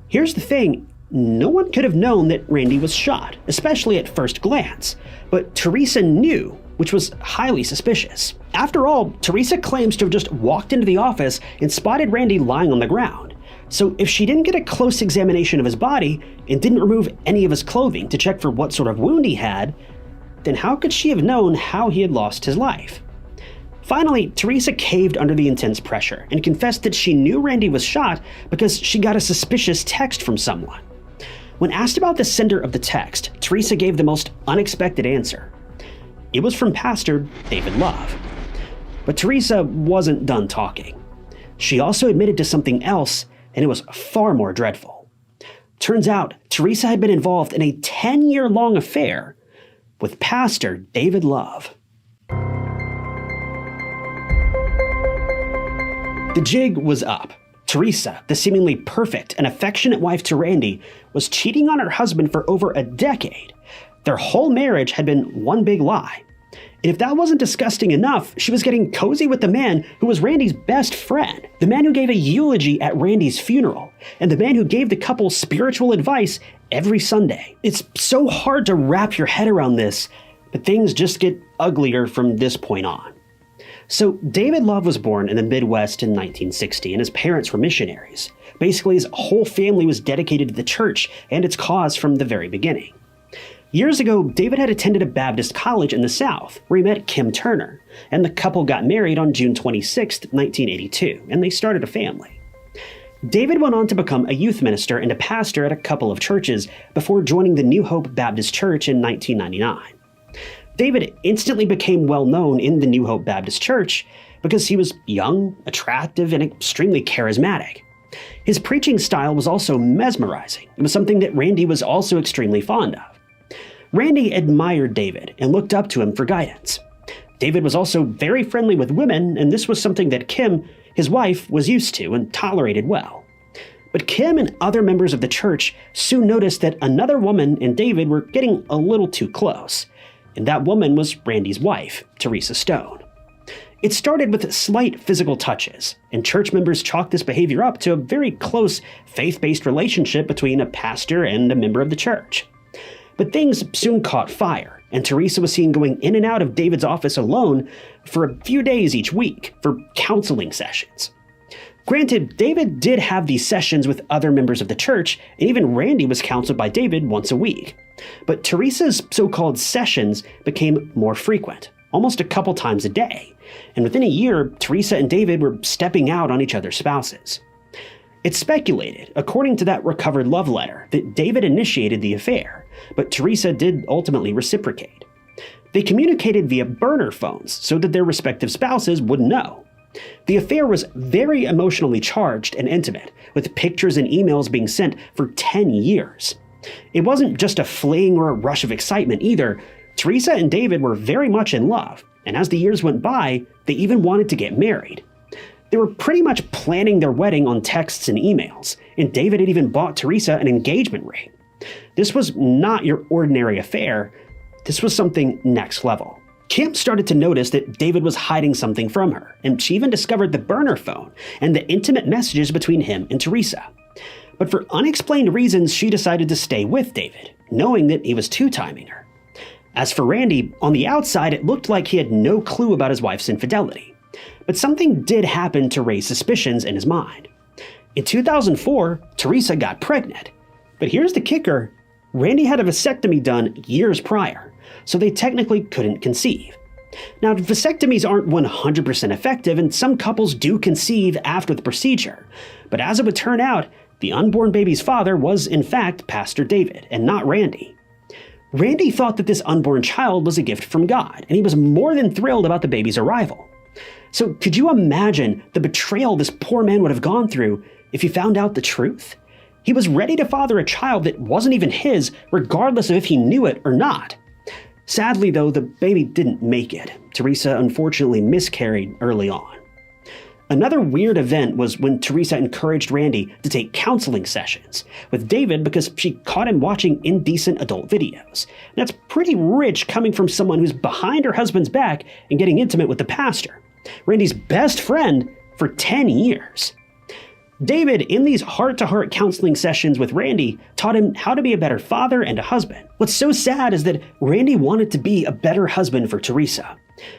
Here's the thing, no one could have known that Randy was shot, especially at first glance, but Teresa knew, which was highly suspicious. After all, Teresa claims to have just walked into the office and spotted Randy lying on the ground. So if she didn't get a close examination of his body and didn't remove any of his clothing to check for what sort of wound he had, then how could she have known how he had lost his life? Finally, Teresa caved under the intense pressure and confessed that she knew Randy was shot because she got a suspicious text from someone. When asked about the sender of the text, Teresa gave the most unexpected answer. It was from Pastor David Love. But Teresa wasn't done talking. She also admitted to something else, and it was far more dreadful. Turns out, Teresa had been involved in a 10-year-long affair with Pastor David Love. The jig was up. Teresa, the seemingly perfect and affectionate wife to Randy, was cheating on her husband for over a decade. Their whole marriage had been one big lie. And if that wasn't disgusting enough, she was getting cozy with the man who was Randy's best friend, the man who gave a eulogy at Randy's funeral, and the man who gave the couple spiritual advice every Sunday. It's so hard to wrap your head around this, but things just get uglier from this point on. So David Love was born in the Midwest in 1960, and his parents were missionaries. Basically, his whole family was dedicated to the church and its cause from the very beginning. Years ago, David had attended a Baptist college in the South, where he met Kim Turner, and the couple got married on June 26, 1982, and they started a family. David went on to become a youth minister and a pastor at a couple of churches before joining the New Hope Baptist Church in 1999. David instantly became well known in the New Hope Baptist Church because he was young, attractive, and extremely charismatic. His preaching style was also mesmerizing. It was something that Randy was also extremely fond of. Randy admired David and looked up to him for guidance. David was also very friendly with women, and this was something that Kim, his wife, was used to and tolerated well. But Kim and other members of the church soon noticed that another woman and David were getting a little too close, and that woman was Randy's wife, Teresa Stone. It started with slight physical touches, and church members chalked this behavior up to a very close faith-based relationship between a pastor and a member of the church. But things soon caught fire, and Teresa was seen going in and out of David's office alone for a few days each week for counseling sessions. Granted, David did have these sessions with other members of the church, and even Randy was counseled by David once a week. But Teresa's so-called sessions became more frequent, almost a couple times a day, and within a year, Teresa and David were stepping out on each other's spouses. It's speculated, according to that recovered love letter, that David initiated the affair, but Teresa did ultimately reciprocate. They communicated via burner phones so that their respective spouses wouldn't know. The affair was very emotionally charged and intimate, with pictures and emails being sent for 10 years. It wasn't just a fling or a rush of excitement either. Teresa and David were very much in love, and as the years went by, they even wanted to get married. They were pretty much planning their wedding on texts and emails, and David had even bought Teresa an engagement ring. This was not your ordinary affair. This was something next level. Kim started to notice that David was hiding something from her, and she even discovered the burner phone and the intimate messages between him and Teresa. But for unexplained reasons, she decided to stay with David, knowing that he was two-timing her. As for Randy, on the outside, it looked like he had no clue about his wife's infidelity. But something did happen to raise suspicions in his mind. In 2004, Teresa got pregnant. But here's the kicker. Randy had a vasectomy done years prior, so they technically couldn't conceive. Now, vasectomies aren't 100% effective, and some couples do conceive after the procedure. But as it would turn out, the unborn baby's father was, in fact, Pastor David, and not Randy. Randy thought that this unborn child was a gift from God, and he was more than thrilled about the baby's arrival. So could you imagine the betrayal this poor man would have gone through if he found out the truth? He was ready to father a child that wasn't even his, regardless of if he knew it or not. Sadly, though, the baby didn't make it. Teresa unfortunately miscarried early on. Another weird event was when Teresa encouraged Randy to take counseling sessions with David because she caught him watching indecent adult videos. That's pretty rich coming from someone who's behind her husband's back and getting intimate with the pastor, Randy's best friend for 10 years. David, in these heart-to-heart counseling sessions with Randy, taught him how to be a better father and a husband. What's so sad is that Randy wanted to be a better husband for Teresa.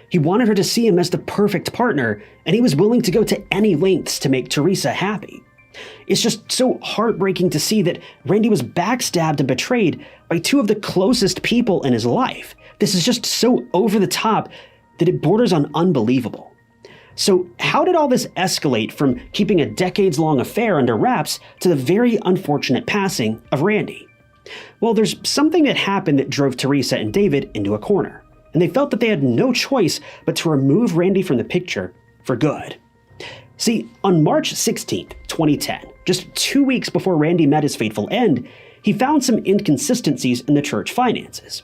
He wanted her to see him as the perfect partner, and he was willing to go to any lengths to make Teresa happy. It's just so heartbreaking to see that Randy was backstabbed and betrayed by two of the closest people in his life. This is just so over the top that it borders on unbelievable. So how did all this escalate from keeping a decades-long affair under wraps to the very unfortunate passing of Randy? Well, there's something that happened that drove Teresa and David into a corner, and they felt that they had no choice but to remove Randy from the picture for good. See, on March 16th, 2010, just 2 weeks before Randy met his fateful end, he found some inconsistencies in the church finances.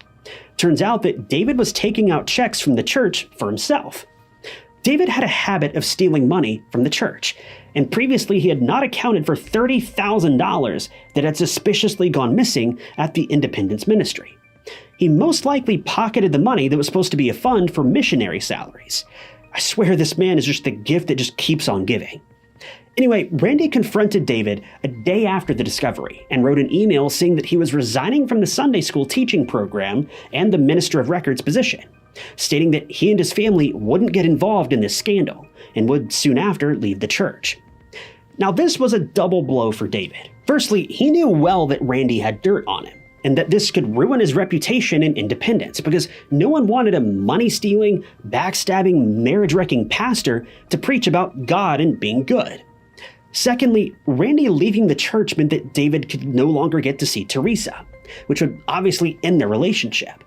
Turns out that David was taking out checks from the church for himself. David had a habit of stealing money from the church, and previously he had not accounted for $30,000 that had suspiciously gone missing at the Independence Ministry. He most likely pocketed the money that was supposed to be a fund for missionary salaries. I swear this man is just the gift that just keeps on giving. Anyway, Randy confronted David a day after the discovery and wrote an email saying that he was resigning from the Sunday school teaching program and the Minister of Records position, stating that he and his family wouldn't get involved in this scandal and would soon after leave the church. Now, this was a double blow for David. Firstly, he knew well that Randy had dirt on him, and that this could ruin his reputation in Independence because no one wanted a money-stealing, backstabbing, marriage-wrecking pastor to preach about God and being good. Secondly, Randy leaving the church meant that David could no longer get to see Teresa, which would obviously end their relationship.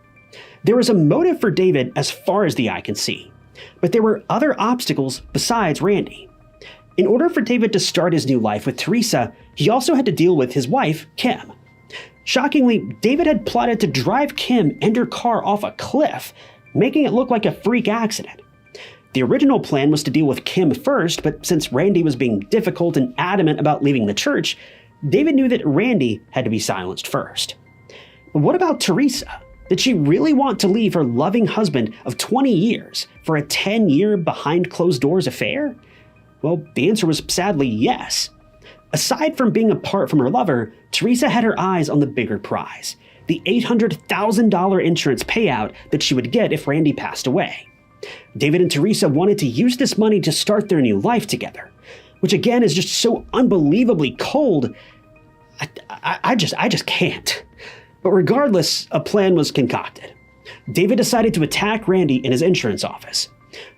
There was a motive for David as far as the eye can see, but there were other obstacles besides Randy. In order for David to start his new life with Teresa, he also had to deal with his wife, Kim. Shockingly, David had plotted to drive Kim and her car off a cliff, making it look like a freak accident. The original plan was to deal with Kim first, but since Randy was being difficult and adamant about leaving the church, David knew that Randy had to be silenced first. But what about Teresa? Did she really want to leave her loving husband of 20 years for a 10-year behind-closed-doors affair? Well, the answer was sadly yes. Aside from being apart from her lover, Teresa had her eyes on the bigger prize, the $800,000 insurance payout that she would get if Randy passed away. David and Teresa wanted to use this money to start their new life together, which again is just so unbelievably cold. I just can't. But regardless, a plan was concocted. David decided to attack Randy in his insurance office.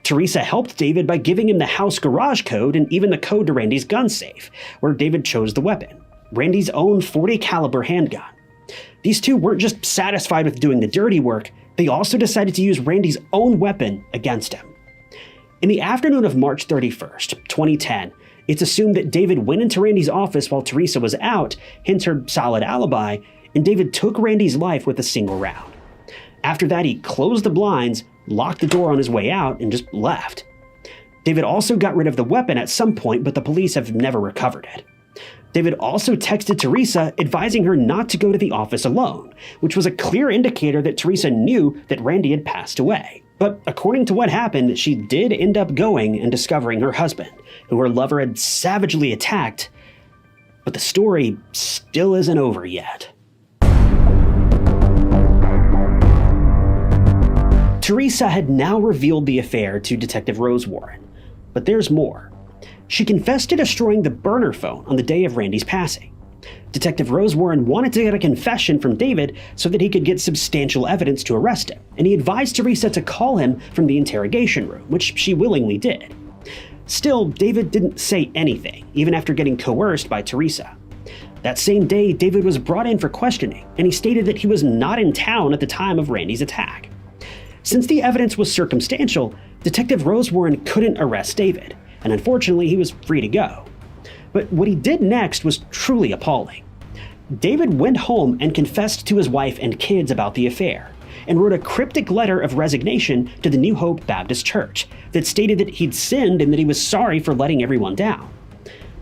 Teresa helped David by giving him the house garage code and even the code to Randy's gun safe, where David chose the weapon, Randy's own .40 caliber handgun. These two weren't just satisfied with doing the dirty work, they also decided to use Randy's own weapon against him. In the afternoon of March 31st, 2010, it's assumed that David went into Randy's office while Teresa was out, hence her solid alibi, and David took Randy's life with a single round. After that, he closed the blinds, locked the door on his way out, and just left. David also got rid of the weapon at some point, but the police have never recovered it. David also texted Teresa advising her not to go to the office alone, which was a clear indicator that Teresa knew that Randy had passed away. But according to what happened, she did end up going and discovering her husband, who her lover had savagely attacked. But the story still isn't over yet. Teresa had now revealed the affair to Detective Rose Warren, but there's more. She confessed to destroying the burner phone on the day of Randy's passing. Detective Rose Warren wanted to get a confession from David so that he could get substantial evidence to arrest him, and he advised Teresa to call him from the interrogation room, which she willingly did. Still, David didn't say anything, even after getting coerced by Teresa. That same day, David was brought in for questioning, and he stated that he was not in town at the time of Randy's attack. Since the evidence was circumstantial, Detective Rosewarne couldn't arrest David, and unfortunately he was free to go. But what he did next was truly appalling. David went home and confessed to his wife and kids about the affair, and wrote a cryptic letter of resignation to the New Hope Baptist Church that stated that he'd sinned and that he was sorry for letting everyone down.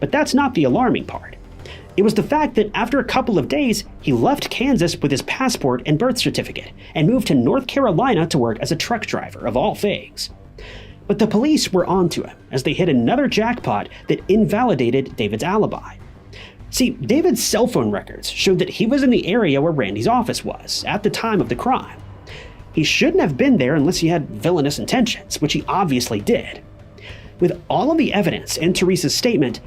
But that's not the alarming part. It was the fact that after a couple of days, he left Kansas with his passport and birth certificate and moved to North Carolina to work as a truck driver, of all things. But the police were onto him as they hit another jackpot that invalidated David's alibi. See, David's cell phone records showed that he was in the area where Randy's office was at the time of the crime. He shouldn't have been there unless he had villainous intentions, which he obviously did. With all of the evidence and Teresa's statement,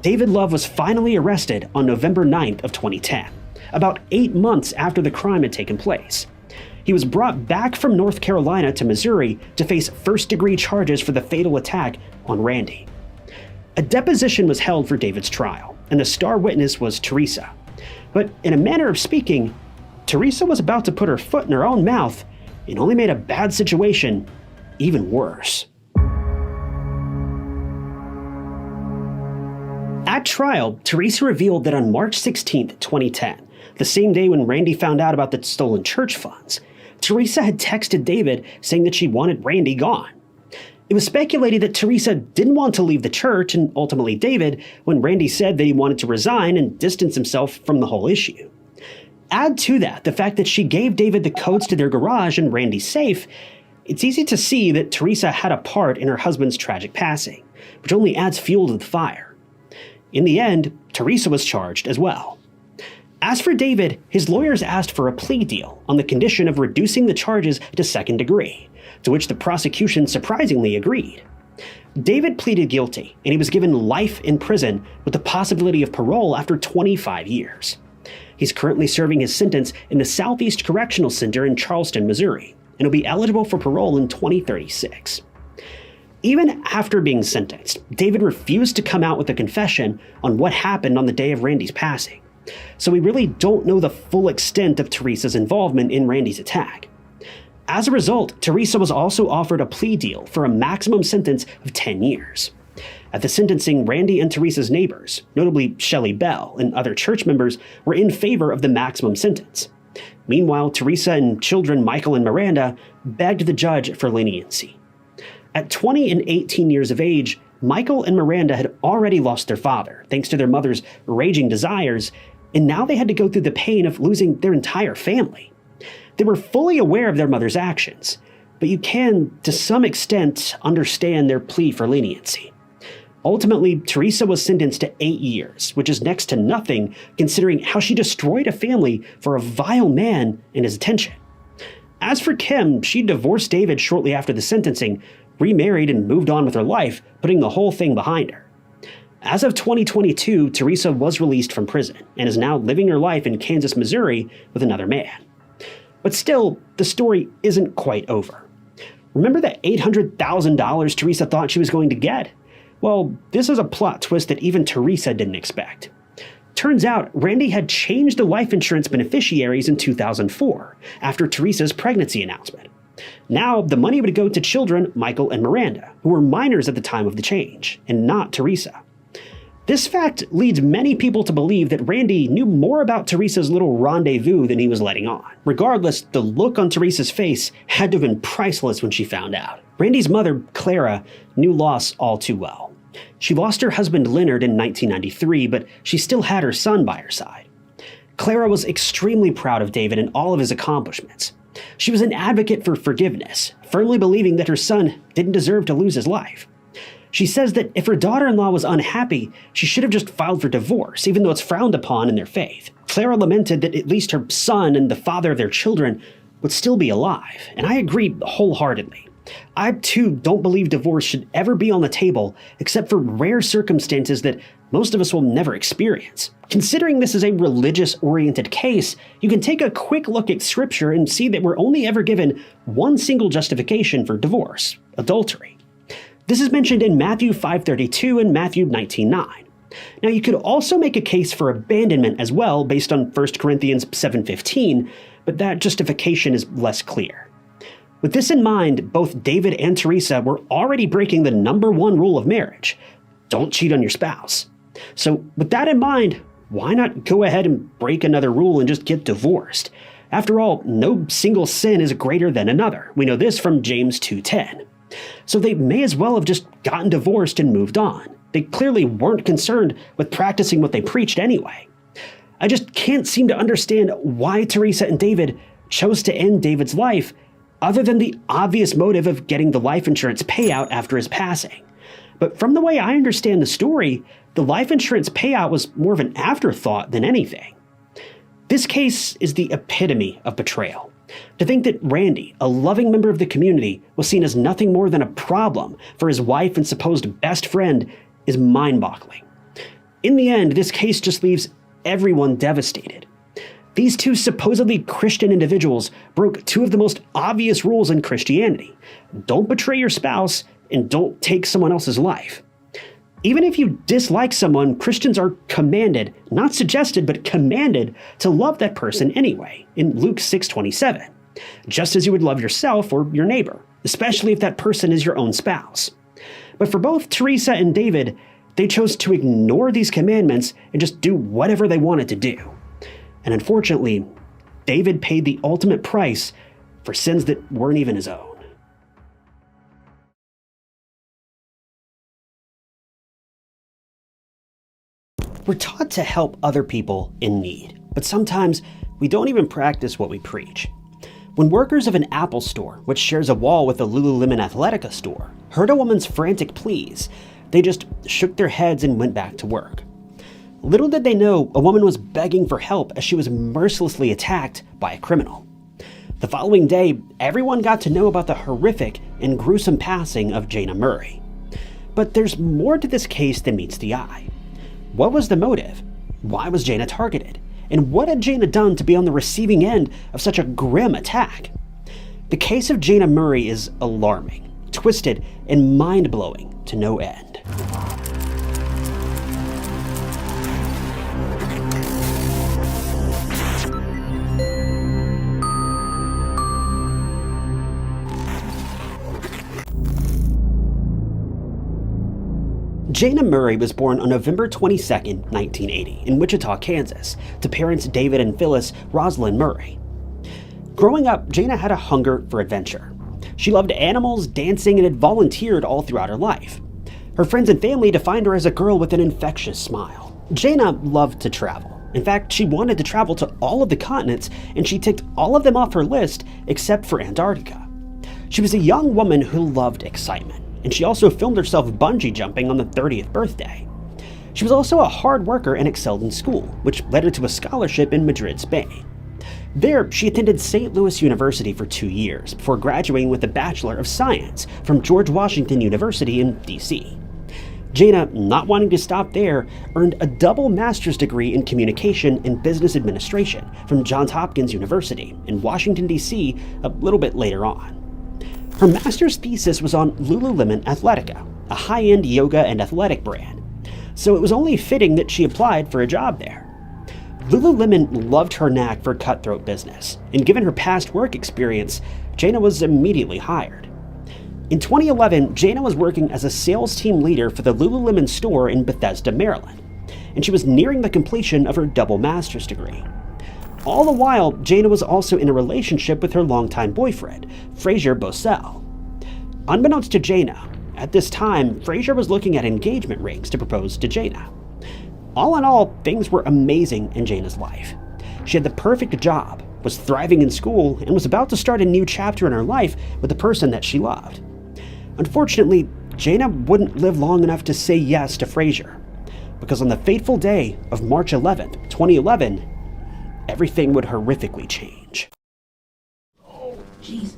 David Love was finally arrested on November 9th of 2010, about 8 months after the crime had taken place. He was brought back from North Carolina to Missouri to face first-degree charges for the fatal attack on Randy. A deposition was held for David's trial, and the star witness was Teresa. But in a manner of speaking, Teresa was about to put her foot in her own mouth and only made a bad situation even worse. At trial, Teresa revealed that on March 16, 2010, the same day when Randy found out about the stolen church funds, Teresa had texted David saying that she wanted Randy gone. It was speculated that Teresa didn't want to leave the church, and ultimately David, when Randy said that he wanted to resign and distance himself from the whole issue. Add to that the fact that she gave David the codes to their garage and Randy's safe, it's easy to see that Teresa had a part in her husband's tragic passing, which only adds fuel to the fire. In the end, Teresa was charged as well. As for David, his lawyers asked for a plea deal on the condition of reducing the charges to second degree, to which the prosecution surprisingly agreed. David pleaded guilty, and he was given life in prison with the possibility of parole after 25 years. He's currently serving his sentence in the Southeast Correctional Center in Charleston, Missouri, and will be eligible for parole in 2036. Even after being sentenced, David refused to come out with a confession on what happened on the day of Randy's passing, so we really don't know the full extent of Teresa's involvement in Randy's attack. As a result, Teresa was also offered a plea deal for a maximum sentence of 10 years. At the sentencing, Randy and Teresa's neighbors, notably Shelley Bell and other church members, were in favor of the maximum sentence. Meanwhile, Teresa and children Michael and Miranda begged the judge for leniency. At 20 and 18 years of age, Michael and Miranda had already lost their father, thanks to their mother's raging desires, and now they had to go through the pain of losing their entire family. They were fully aware of their mother's actions, but you can, to some extent, understand their plea for leniency. Ultimately, Teresa was sentenced to 8 years, which is next to nothing considering how she destroyed a family for a vile man and his attention. As for Kim, she divorced David shortly after the sentencing, remarried and moved on with her life, putting the whole thing behind her. As of 2022, Teresa was released from prison and is now living her life in Kansas, Missouri with another man. But still, the story isn't quite over. Remember the $800,000 Teresa thought she was going to get? Well, this is a plot twist that even Teresa didn't expect. Turns out, Randy had changed the life insurance beneficiaries in 2004, after Teresa's pregnancy announcement. Now, the money would go to children Michael and Miranda, who were minors at the time of the change, and not Teresa. This fact leads many people to believe that Randy knew more about Teresa's little rendezvous than he was letting on. Regardless, the look on Teresa's face had to have been priceless when she found out. Randy's mother, Clara, knew loss all too well. She lost her husband Leonard in 1993, but she still had her son by her side. Clara was extremely proud of David and all of his accomplishments. She was an advocate for forgiveness, firmly believing that her son didn't deserve to lose his life. She says that if her daughter-in-law was unhappy, she should have just filed for divorce, even though it's frowned upon in their faith. Clara lamented that at least her son and the father of their children would still be alive, and I agree wholeheartedly. I, too, don't believe divorce should ever be on the table, except for rare circumstances that most of us will never experience. Considering this is a religious-oriented case, you can take a quick look at scripture and see that we're only ever given one single justification for divorce: adultery. This is mentioned in Matthew 5:32 and Matthew 19:9. Now, you could also make a case for abandonment as well based on 1 Corinthians 7:15, but that justification is less clear. With this in mind, both David and Teresa were already breaking the #1 rule of marriage: don't cheat on your spouse. So with that in mind, why not go ahead and break another rule and just get divorced? After all, no single sin is greater than another. We know this from James 2:10. So they may as well have just gotten divorced and moved on. They clearly weren't concerned with practicing what they preached anyway. I just can't seem to understand why Teresa and David chose to end David's life, other than the obvious motive of getting the life insurance payout after his passing. But from the way I understand the story, the life insurance payout was more of an afterthought than anything. This case is the epitome of betrayal. To think that Randy, a loving member of the community, was seen as nothing more than a problem for his wife and supposed best friend is mind-boggling. In the end, this case just leaves everyone devastated. These two supposedly Christian individuals broke two of the most obvious rules in Christianity: don't betray your spouse and don't take someone else's life. Even if you dislike someone, Christians are commanded, not suggested, but commanded to love that person anyway, in Luke 6:27, just as you would love yourself or your neighbor, especially if that person is your own spouse. But for both Teresa and David, they chose to ignore these commandments and just do whatever they wanted to do. And unfortunately, David paid the ultimate price for sins that weren't even his own. We're taught to help other people in need, but sometimes we don't even practice what we preach. When workers of an Apple store, which shares a wall with a Lululemon Athletica store, heard a woman's frantic pleas, they just shook their heads and went back to work. Little did they know a woman was begging for help as she was mercilessly attacked by a criminal. The following day, everyone got to know about the horrific and gruesome passing of Jayna Murray. But there's more to this case than meets the eye. What was the motive? Why was Jayna targeted? And what had Jayna done to be on the receiving end of such a grim attack? The case of Jayna Murray is alarming, twisted, and mind-blowing to no end. Jayna Murray was born on November 22, 1980, in Wichita, Kansas, to parents David and Phyllis Rosalind Murray. Growing up, Jayna had a hunger for adventure. She loved animals, dancing, and had volunteered all throughout her life. Her friends and family defined her as a girl with an infectious smile. Jayna loved to travel. In fact, she wanted to travel to all of the continents, and she ticked all of them off her list except for Antarctica. She was a young woman who loved excitement, and she also filmed herself bungee jumping on the 30th birthday. She was also a hard worker and excelled in school, which led her to a scholarship in Madrid, Spain. There, she attended St. Louis University for 2 years before graduating with a Bachelor of Science from George Washington University in D.C. Jayna, not wanting to stop there, earned a double master's degree in communication and business administration from Johns Hopkins University in Washington, D.C. a little bit later on. Her master's thesis was on Lululemon Athletica, a high-end yoga and athletic brand, so it was only fitting that she applied for a job there. Lululemon loved her knack for cutthroat business, and given her past work experience, Jayna was immediately hired. In 2011, Jayna was working as a sales team leader for the Lululemon store in Bethesda, Maryland, and she was nearing the completion of her double master's degree. All the while, Jayna was also in a relationship with her longtime boyfriend, Fraser Bosell. Unbeknownst to Jayna, at this time, Fraser was looking at engagement rings to propose to Jayna. All in all, things were amazing in Jayna's life. She had the perfect job, was thriving in school, and was about to start a new chapter in her life with the person that she loved. Unfortunately, Jayna wouldn't live long enough to say yes to Fraser, because on the fateful day of March 11th, 2011, everything would horrifically change. Oh, jeez.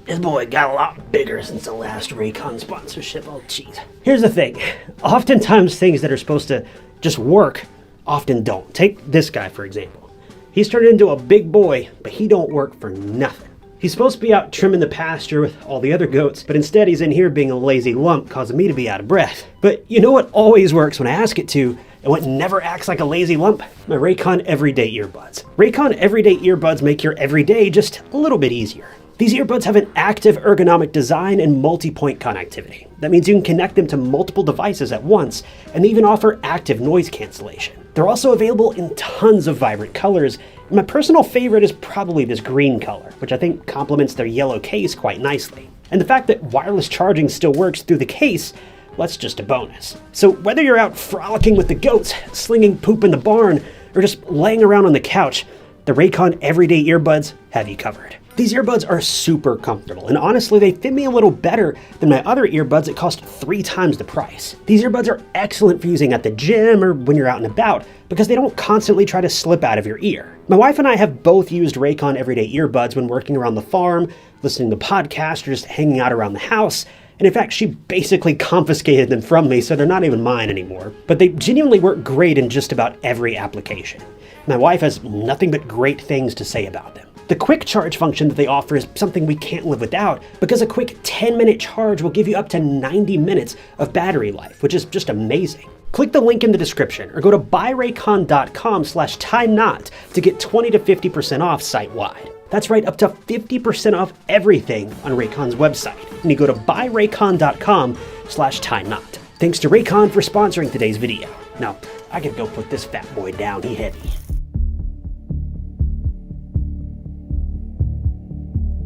This boy got a lot bigger since the last Raycon sponsorship. Oh, jeez. Here's the thing. Oftentimes things that are supposed to just work often don't. Take this guy, for example. He's turned into a big boy, but he don't work for nothing. He's supposed to be out trimming the pasture with all the other goats, but instead he's in here being a lazy lump, causing me to be out of breath. But you know what always works when I ask it to, and what never acts like a lazy lump? My Raycon Everyday Earbuds. Raycon Everyday Earbuds make your everyday just a little bit easier. These earbuds have an active ergonomic design and multi-point connectivity. That means you can connect them to multiple devices at once, and they even offer active noise cancellation. They're also available in tons of vibrant colors, and my personal favorite is probably this green color, which I think complements their yellow case quite nicely. And the fact that wireless charging still works through the case, well, that's just a bonus. So whether you're out frolicking with the goats, slinging poop in the barn, or just laying around on the couch, the Raycon Everyday Earbuds have you covered. These earbuds are super comfortable, and honestly, they fit me a little better than my other earbuds that cost 3 times the price. These earbuds are excellent for using at the gym or when you're out and about because they don't constantly try to slip out of your ear. My wife and I have both used Raycon Everyday Earbuds when working around the farm, listening to podcasts, or just hanging out around the house. And in fact, she basically confiscated them from me, so they're not even mine anymore. But they genuinely work great in just about every application. My wife has nothing but great things to say about them. The quick charge function that they offer is something we can't live without because a quick 10-minute charge will give you up to 90 minutes of battery life, which is just amazing. Click the link in the description or go to buyraycon.com/timenot to get 20 to 50% off site-wide. That's right, up to 50% off everything on Raycon's website. And you go to buyraycon.com/timenot. Thanks to Raycon for sponsoring today's video. Now, I could go put this fat boy down, he heavy.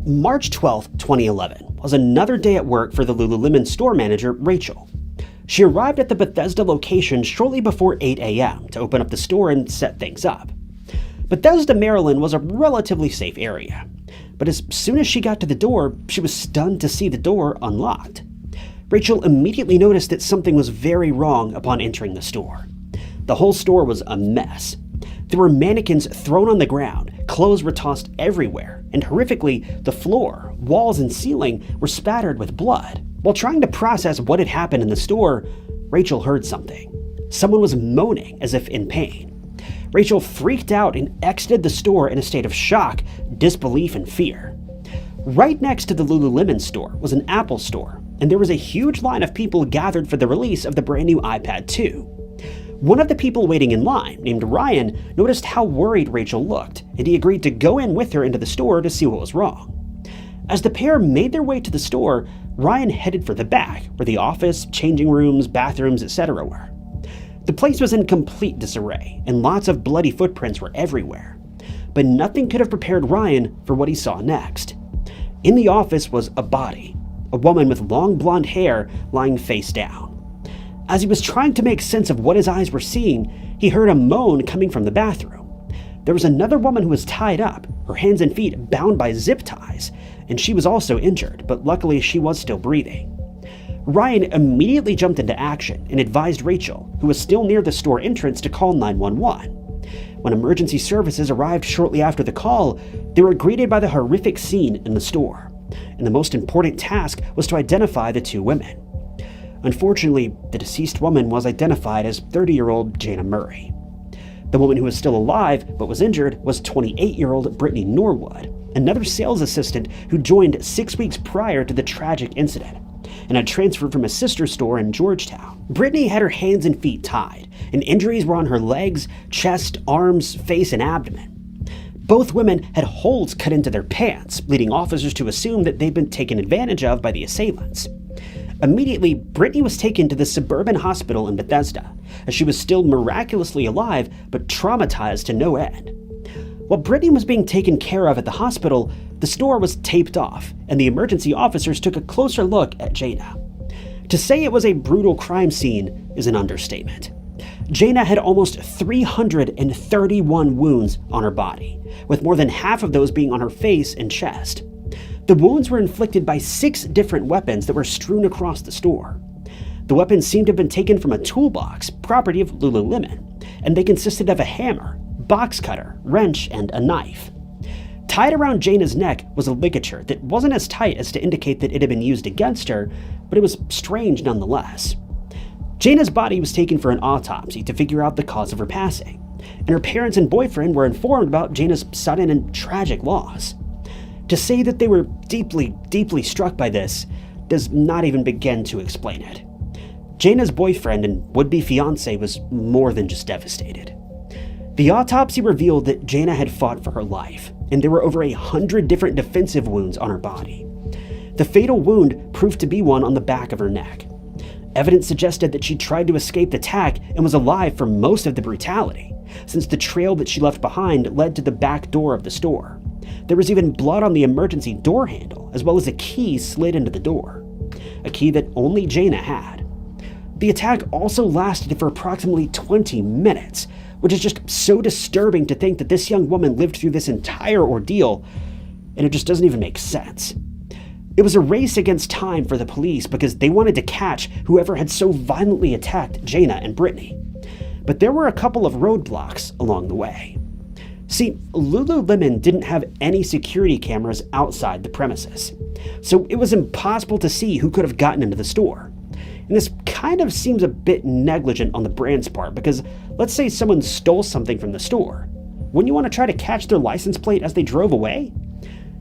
March 12, 2011 was another day at work for the Lululemon store manager, Rachel. She arrived at the Bethesda location shortly before 8 a.m. to open up the store and set things up. Bethesda, Maryland was a relatively safe area, but as soon as she got to the door, she was stunned to see the door unlocked. Rachel immediately noticed that something was very wrong upon entering the store. The whole store was a mess. There were mannequins thrown on the ground, clothes were tossed everywhere, and horrifically, the floor, walls, and ceiling were spattered with blood. While trying to process what had happened in the store, Rachel heard something. Someone was moaning as if in pain. Rachel freaked out and exited the store in a state of shock, disbelief, and fear. Right next to the Lululemon store was an Apple store, and there was a huge line of people gathered for the release of the brand new iPad 2. One of the people waiting in line, named Ryan, noticed how worried Rachel looked, and he agreed to go in with her into the store to see what was wrong. As the pair made their way to the store, Ryan headed for the back, where the office, changing rooms, bathrooms, etc. were. The place was in complete disarray, and lots of bloody footprints were everywhere. But nothing could have prepared Ryan for what he saw next. In the office was a body, a woman with long blonde hair lying face down. As he was trying to make sense of what his eyes were seeing, he heard a moan coming from the bathroom. There was another woman who was tied up, her hands and feet bound by zip ties, and she was also injured, but luckily she was still breathing. Ryan immediately jumped into action and advised Rachel, who was still near the store entrance, to call 911. When emergency services arrived shortly after the call, they were greeted by the horrific scene in the store, and the most important task was to identify the 2 women. Unfortunately, the deceased woman was identified as 30-year-old Jayna Murray. The woman who was still alive but was injured was 28-year-old Brittany Norwood, another sales assistant who joined 6 weeks prior to the tragic incident and had transferred from a sister store in Georgetown. Brittany had her hands and feet tied, and injuries were on her legs, chest, arms, face, and abdomen. Both women had holes cut into their pants, leading officers to assume that they'd been taken advantage of by the assailants. Immediately, Brittany was taken to the suburban hospital in Bethesda, as she was still miraculously alive but traumatized to no end. While Brittany was being taken care of at the hospital, the store was taped off, and the emergency officers took a closer look at Jayna. To say it was a brutal crime scene is an understatement. Jayna had almost 331 wounds on her body, with more than half of those being on her face and chest. The wounds were inflicted by 6 different weapons that were strewn across the store. The weapons seemed to have been taken from a toolbox, property of Lululemon, and they consisted of a hammer, box cutter, wrench, and a knife. Tied around Jayna's neck was a ligature that wasn't as tight as to indicate that it had been used against her, but it was strange nonetheless. Jayna's body was taken for an autopsy to figure out the cause of her passing, and her parents and boyfriend were informed about Jayna's sudden and tragic loss. To say that they were deeply, deeply struck by this does not even begin to explain it. Jayna's boyfriend and would-be fiancé was more than just devastated. The autopsy revealed that Jayna had fought for her life, and there were over 100 different defensive wounds on her body. The fatal wound proved to be one on the back of her neck. Evidence suggested that she tried to escape the attack and was alive for most of the brutality, since the trail that she left behind led to the back door of the store. There was even blood on the emergency door handle, as well as a key slid into the door, a key that only Jayna had. The attack also lasted for approximately 20 minutes, which is just so disturbing to think that this young woman lived through this entire ordeal, and it just doesn't even make sense. It was a race against time for the police because they wanted to catch whoever had so violently attacked Jayna and Brittany. But there were a couple of roadblocks along the way. See, Lululemon didn't have any security cameras outside the premises, so it was impossible to see who could have gotten into the store. And this kind of seems a bit negligent on the brand's part because let's say someone stole something from the store. Wouldn't you want to try to catch their license plate as they drove away?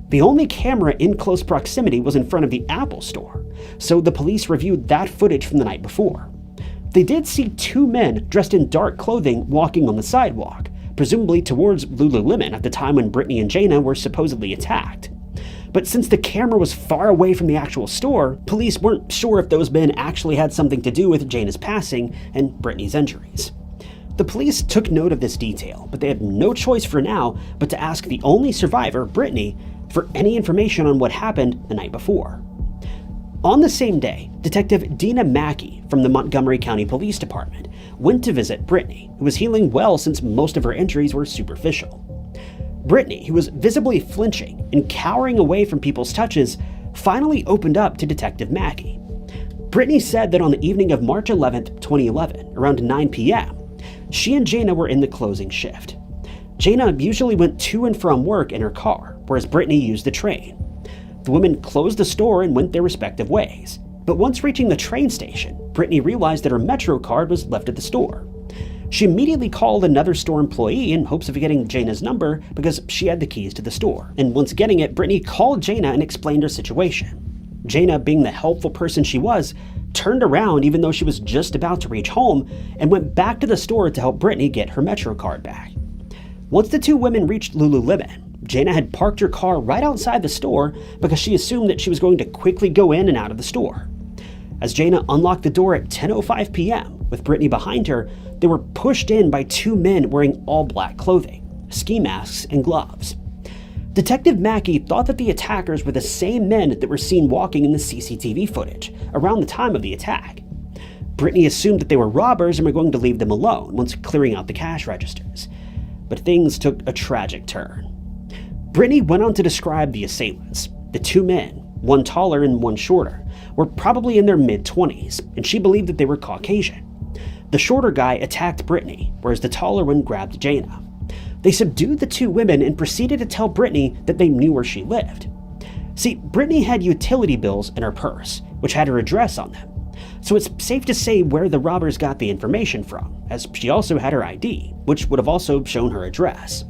The only camera in close proximity was in front of the Apple store, so the police reviewed that footage from the night before. They did see two men dressed in dark clothing walking on the sidewalk, presumably towards Lululemon at the time when Brittany and Jayna were supposedly attacked. But since the camera was far away from the actual store, police weren't sure if those men actually had something to do with Jayna's passing and Brittany's injuries. The police took note of this detail, but they had no choice for now but to ask the only survivor, Brittany, for any information on what happened the night before. On the same day, Detective Dina Mackey from the Montgomery County Police Department went to visit Brittany, who was healing well since most of her injuries were superficial. Brittany, who was visibly flinching and cowering away from people's touches, finally opened up to Detective Mackey. Brittany said that on the evening of March 11, 2011, around 9 p.m., she and Jayna were in the closing shift. Jayna usually went to and from work in her car, whereas Brittany used the train. The women closed the store and went their respective ways. But once reaching the train station, Brittany realized that her Metro card was left at the store. She immediately called another store employee in hopes of getting Jayna's number because she had the keys to the store. And once getting it, Brittany called Jayna and explained her situation. Jayna, being the helpful person she was, turned around even though she was just about to reach home and went back to the store to help Brittany get her Metro card back. Once the two women reached Lululemon, Jayna had parked her car right outside the store because she assumed that she was going to quickly go in and out of the store. As Jayna unlocked the door at 10:05 p.m., with Brittany behind her, they were pushed in by two men wearing all black clothing, ski masks, and gloves. Detective Mackey thought that the attackers were the same men that were seen walking in the CCTV footage around the time of the attack. Brittany assumed that they were robbers and were going to leave them alone once clearing out the cash registers. But things took a tragic turn. Brittany went on to describe the assailants. The two men, one taller and one shorter, were probably in their mid-20s, and she believed that they were Caucasian. The shorter guy attacked Brittany, whereas the taller one grabbed Jayna. They subdued the two women and proceeded to tell Brittany that they knew where she lived. See, Brittany had utility bills in her purse, which had her address on them. So it's safe to say where the robbers got the information from, as she also had her ID, which would have also shown her address.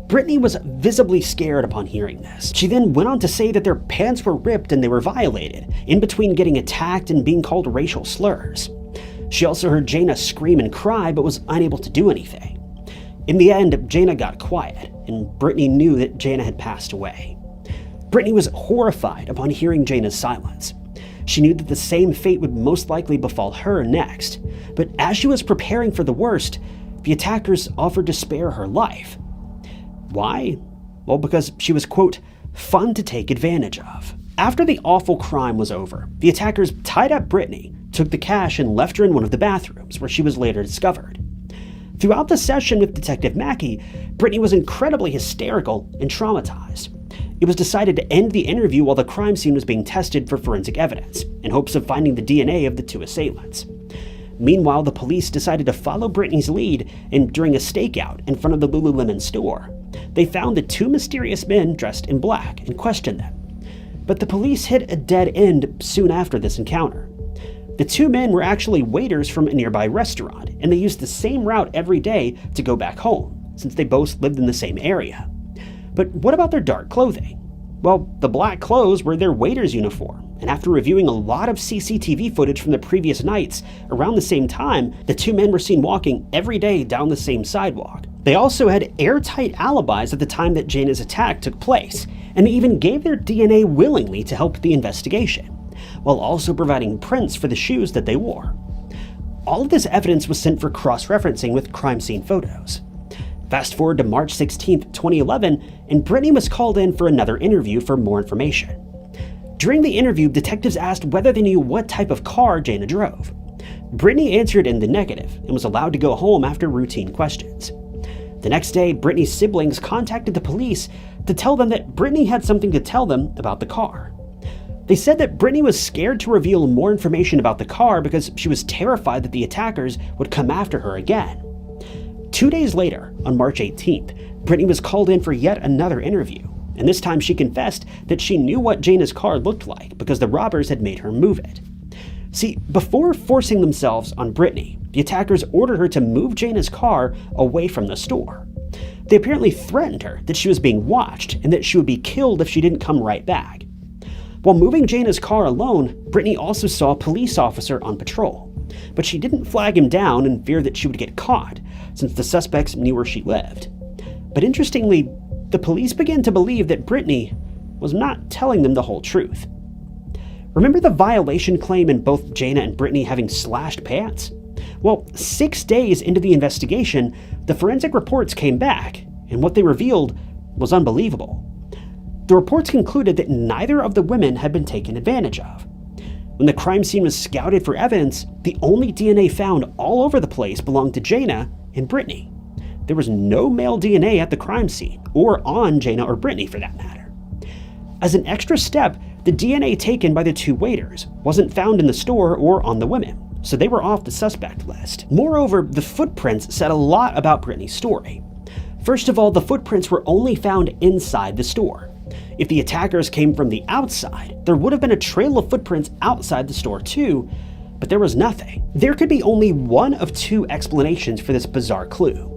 Brittany was visibly scared upon hearing this. She then went on to say that their pants were ripped and they were violated, in between getting attacked and being called racial slurs. She also heard Jayna scream and cry, but was unable to do anything. In the end, Jayna got quiet, and Brittany knew that Jayna had passed away. Brittany was horrified upon hearing Jayna's silence. She knew that the same fate would most likely befall her next, but as she was preparing for the worst, the attackers offered to spare her life. Why? Well, because she was, quote, fun to take advantage of. After the awful crime was over, the attackers tied up Brittany, took the cash, and left her in one of the bathrooms, where she was later discovered. Throughout the session with Detective Mackey, Brittany was incredibly hysterical and traumatized. It was decided to end the interview while the crime scene was being tested for forensic evidence, in hopes of finding the DNA of the two assailants. Meanwhile, the police decided to follow Brittany's lead, and during a stakeout in front of the Lululemon store, they found the two mysterious men dressed in black and questioned them. But the police hit a dead end soon after this encounter. The two men were actually waiters from a nearby restaurant, and they used the same route every day to go back home, since they both lived in the same area. But what about their dark clothing? Well, the black clothes were their waiter's uniform, and after reviewing a lot of CCTV footage from the previous nights, around the same time, the two men were seen walking every day down the same sidewalk. They also had airtight alibis at the time that Jayna's attack took place, and they even gave their DNA willingly to help the investigation, while also providing prints for the shoes that they wore. All of this evidence was sent for cross-referencing with crime scene photos. Fast forward to March 16, 2011, and Brittany was called in for another interview for more information. During the interview, detectives asked whether they knew what type of car Jayna drove. Brittany answered in the negative and was allowed to go home after routine questions. The next day, Brittany's siblings contacted the police to tell them that Brittany had something to tell them about the car. They said that Brittany was scared to reveal more information about the car because she was terrified that the attackers would come after her again. 2 days later, on March 18th, Brittany was called in for yet another interview, and this time she confessed that she knew what Jayna's car looked like because the robbers had made her move it. See, before forcing themselves on Brittany, the attackers ordered her to move Jayna's car away from the store. They apparently threatened her that she was being watched and that she would be killed if she didn't come right back. While moving Jayna's car alone, Brittany also saw a police officer on patrol, but she didn't flag him down in fear that she would get caught, since the suspects knew where she lived. But interestingly, the police began to believe that Brittany was not telling them the whole truth. Remember the violation claim in both Jayna and Brittany having slashed pants? Well, 6 days into the investigation, the forensic reports came back, and what they revealed was unbelievable. The reports concluded that neither of the women had been taken advantage of. When the crime scene was scouted for evidence, the only DNA found all over the place belonged to Jayna and Brittany. There was no male DNA at the crime scene, or on Jayna or Brittany for that matter. As an extra step, the DNA taken by the two waiters wasn't found in the store or on the women, so they were off the suspect list. Moreover, the footprints said a lot about Brittany's story. First of all, the footprints were only found inside the store. If the attackers came from the outside, there would have been a trail of footprints outside the store too, but there was nothing. There could be only one of two explanations for this bizarre clue.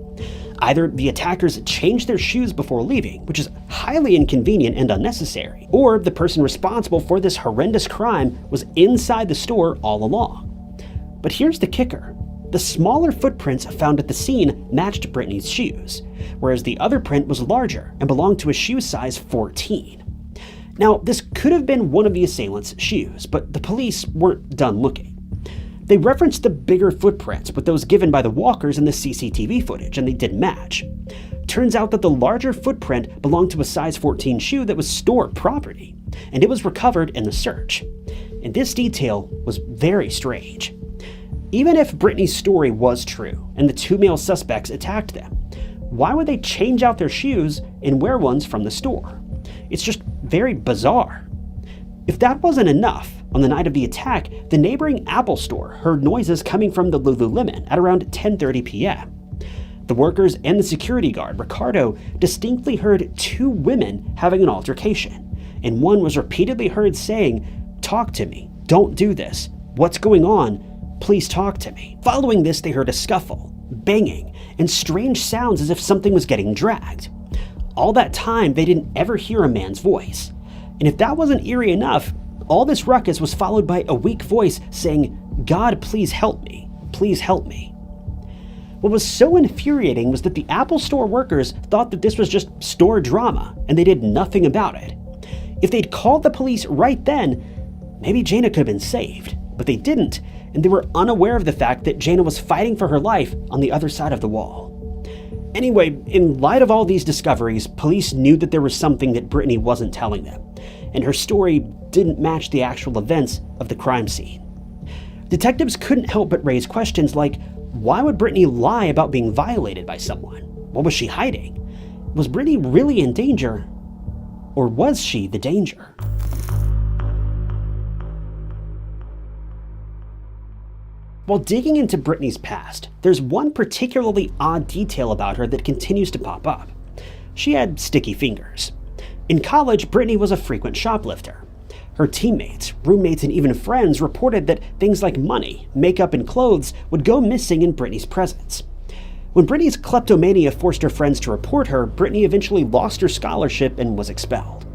Either the attackers changed their shoes before leaving, which is highly inconvenient and unnecessary, or the person responsible for this horrendous crime was inside the store all along. But here's the kicker. The smaller footprints found at the scene matched Brittany's shoes, whereas the other print was larger and belonged to a shoe size 14. Now, this could have been one of the assailants' shoes, but the police weren't done looking. They referenced the bigger footprints with those given by the walkers in the CCTV footage, and they didn't match. Turns out that the larger footprint belonged to a size 14 shoe that was store property, and it was recovered in the search. And this detail was very strange. Even if Brittany's story was true, and the two male suspects attacked them, why would they change out their shoes and wear ones from the store? It's just very bizarre. If that wasn't enough, on the night of the attack, the neighboring Apple store heard noises coming from the Lululemon at around 10:30 p.m. The workers and the security guard, Ricardo, distinctly heard two women having an altercation, and one was repeatedly heard saying, "Talk to me, don't do this, what's going on? Please talk to me." Following this, they heard a scuffle, banging, and strange sounds as if something was getting dragged. All that time, they didn't ever hear a man's voice. And if that wasn't eerie enough, all this ruckus was followed by a weak voice saying, "God, please help me. Please help me." What was so infuriating was that the Apple store workers thought that this was just store drama, and they did nothing about it. If they'd called the police right then, maybe Jayna could have been saved, but they didn't, and they were unaware of the fact that Jayna was fighting for her life on the other side of the wall. Anyway, in light of all these discoveries, police knew that there was something that Brittany wasn't telling them, and her story didn't match the actual events of the crime scene. Detectives couldn't help but raise questions like, why would Brittany lie about being violated by someone? What was she hiding? Was Brittany really in danger? Or was she the danger? While digging into Brittany's past, there's one particularly odd detail about her that continues to pop up. She had sticky fingers. In college, Brittany was a frequent shoplifter. Her teammates, roommates, and even friends reported that things like money, makeup, and clothes would go missing in Brittany's presence. When Brittany's kleptomania forced her friends to report her, Brittany eventually lost her scholarship and was expelled.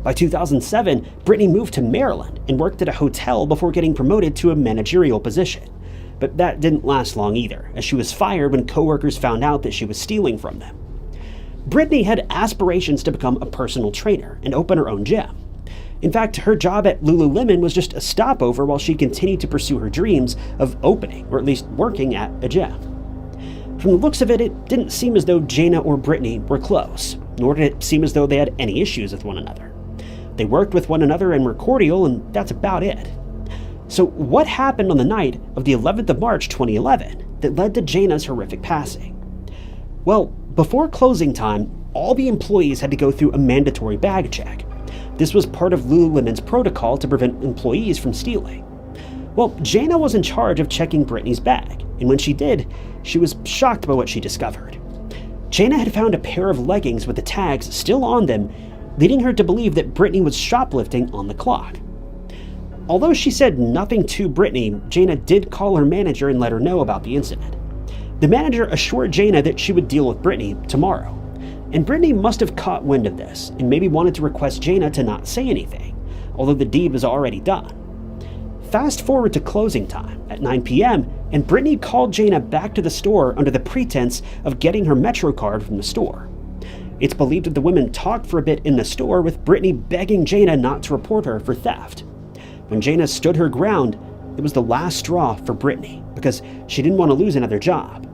By 2007, Brittany moved to Maryland and worked at a hotel before getting promoted to a managerial position. But that didn't last long either, as she was fired when coworkers found out that she was stealing from them. Brittany had aspirations to become a personal trainer and open her own gym. In fact, her job at Lululemon was just a stopover while she continued to pursue her dreams of opening, or at least working at, a gym. From the looks of it, it didn't seem as though Jayna or Brittany were close, nor did it seem as though they had any issues with one another. They worked with one another and were cordial, and that's about it. So what happened on the night of the 11th of March 2011 that led to Jayna's horrific passing? Well, before closing time, all the employees had to go through a mandatory bag check. This was part of Lululemon's protocol to prevent employees from stealing. Well, Jayna was in charge of checking Brittany's bag, and when she did, she was shocked by what she discovered. Jayna had found a pair of leggings with the tags still on them, leading her to believe that Brittany was shoplifting on the clock. Although she said nothing to Brittany, Jayna did call her manager and let her know about the incident. The manager assured Jayna that she would deal with Brittany tomorrow, and Brittany must have caught wind of this and maybe wanted to request Jayna to not say anything, although the deed was already done. Fast forward to closing time at 9 p.m., and Brittany called Jayna back to the store under the pretense of getting her Metro card from the store. It's believed that the women talked for a bit in the store, with Brittany begging Jayna not to report her for theft. When Jayna stood her ground, it was the last straw for Brittany, because she didn't want to lose another job.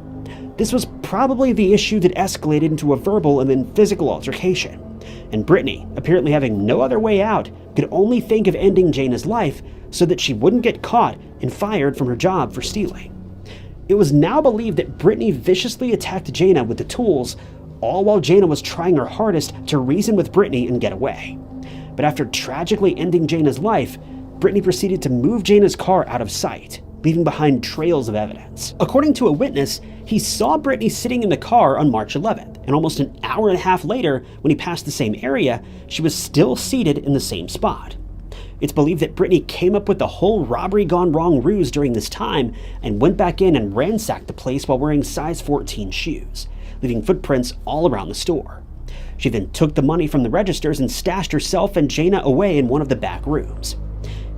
This was probably the issue that escalated into a verbal and then physical altercation, and Brittany, apparently having no other way out, could only think of ending Jayna's life so that she wouldn't get caught and fired from her job for stealing. It was now believed that Brittany viciously attacked Jayna with the tools, all while Jayna was trying her hardest to reason with Brittany and get away. But after tragically ending Jayna's life, Brittany proceeded to move Jayna's car out of sight, leaving behind trails of evidence. According to a witness, he saw Brittany sitting in the car on March 11th, and almost an hour and a half later, when he passed the same area, she was still seated in the same spot. It's believed that Brittany came up with the whole robbery gone wrong ruse during this time and went back in and ransacked the place while wearing size 14 shoes, leaving footprints all around the store. She then took the money from the registers and stashed herself and Jayna away in one of the back rooms.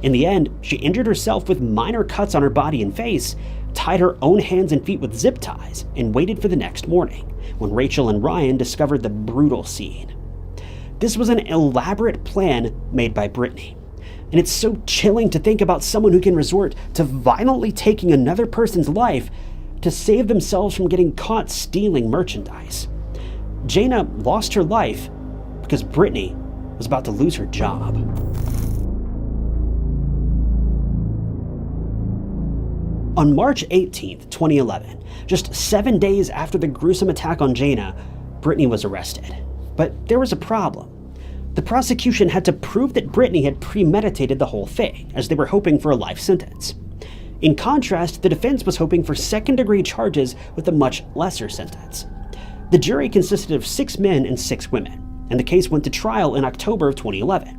In the end, she injured herself with minor cuts on her body and face, tied her own hands and feet with zip ties, and waited for the next morning, when Rachel and Ryan discovered the brutal scene. This was an elaborate plan made by Brittany, and it's so chilling to think about someone who can resort to violently taking another person's life to save themselves from getting caught stealing merchandise. Jayna lost her life because Brittany was about to lose her job. On March 18, 2011, just 7 days after the gruesome attack on Jayna, Brittany was arrested. But there was a problem. The prosecution had to prove that Brittany had premeditated the whole thing, as they were hoping for a life sentence. In contrast, the defense was hoping for second-degree charges with a much lesser sentence. The jury consisted of 6 men and 6 women, and the case went to trial in October of 2011.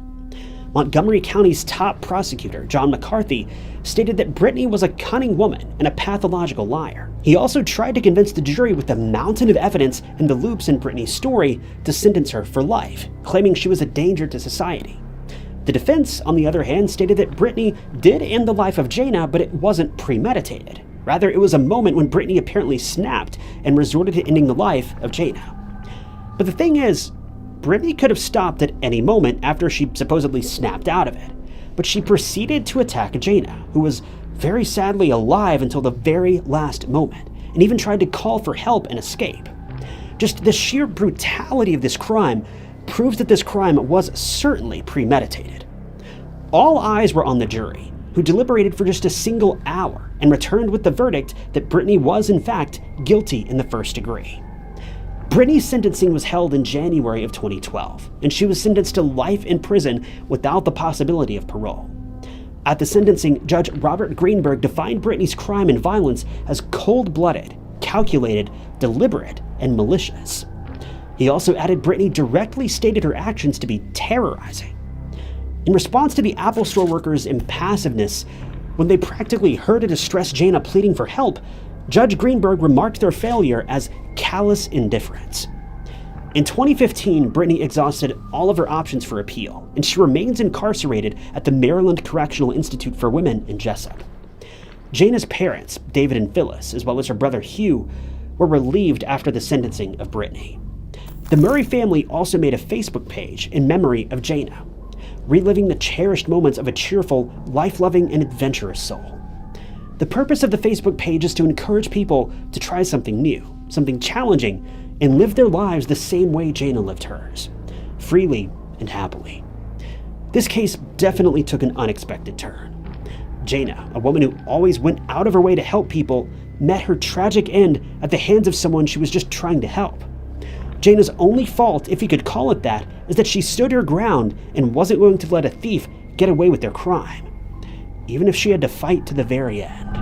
Montgomery County's top prosecutor, John McCarthy, stated that Brittany was a cunning woman and a pathological liar. He also tried to convince the jury with the mountain of evidence and the loops in Brittany's story to sentence her for life, claiming she was a danger to society. The defense, on the other hand, stated that Brittany did end the life of Jayna, but it wasn't premeditated. Rather, it was a moment when Brittany apparently snapped and resorted to ending the life of Jayna. But the thing is, Brittany could have stopped at any moment after she supposedly snapped out of it, but she proceeded to attack Jayna, who was very sadly alive until the very last moment, and even tried to call for help and escape. Just the sheer brutality of this crime proves that this crime was certainly premeditated. All eyes were on the jury, who deliberated for just a single hour and returned with the verdict that Brittany was in fact guilty in the first degree. Brittany's sentencing was held in January of 2012, and she was sentenced to life in prison without the possibility of parole. At the sentencing, Judge Robert Greenberg defined Brittany's crime and violence as cold-blooded, calculated, deliberate, and malicious. He also added Brittany directly stated her actions to be terrorizing. In response to the Apple Store workers' impassiveness, when they practically heard a distressed Jayna pleading for help, Judge Greenberg remarked their failure as callous indifference. In 2015, Brittany exhausted all of her options for appeal, and she remains incarcerated at the Maryland Correctional Institute for Women in Jessup. Jayna's parents, David and Phyllis, as well as her brother Hugh, were relieved after the sentencing of Brittany. The Murray family also made a Facebook page in memory of Jayna, reliving the cherished moments of a cheerful, life-loving, and adventurous soul. The purpose of the Facebook page is to encourage people to try something new, something challenging, and live their lives the same way Jayna lived hers, freely and happily. This case definitely took an unexpected turn. Jayna, a woman who always went out of her way to help people, met her tragic end at the hands of someone she was just trying to help. Jayna's only fault, if you could call it that, is that she stood her ground and wasn't going to let a thief get away with their crime, even if she had to fight to the very end.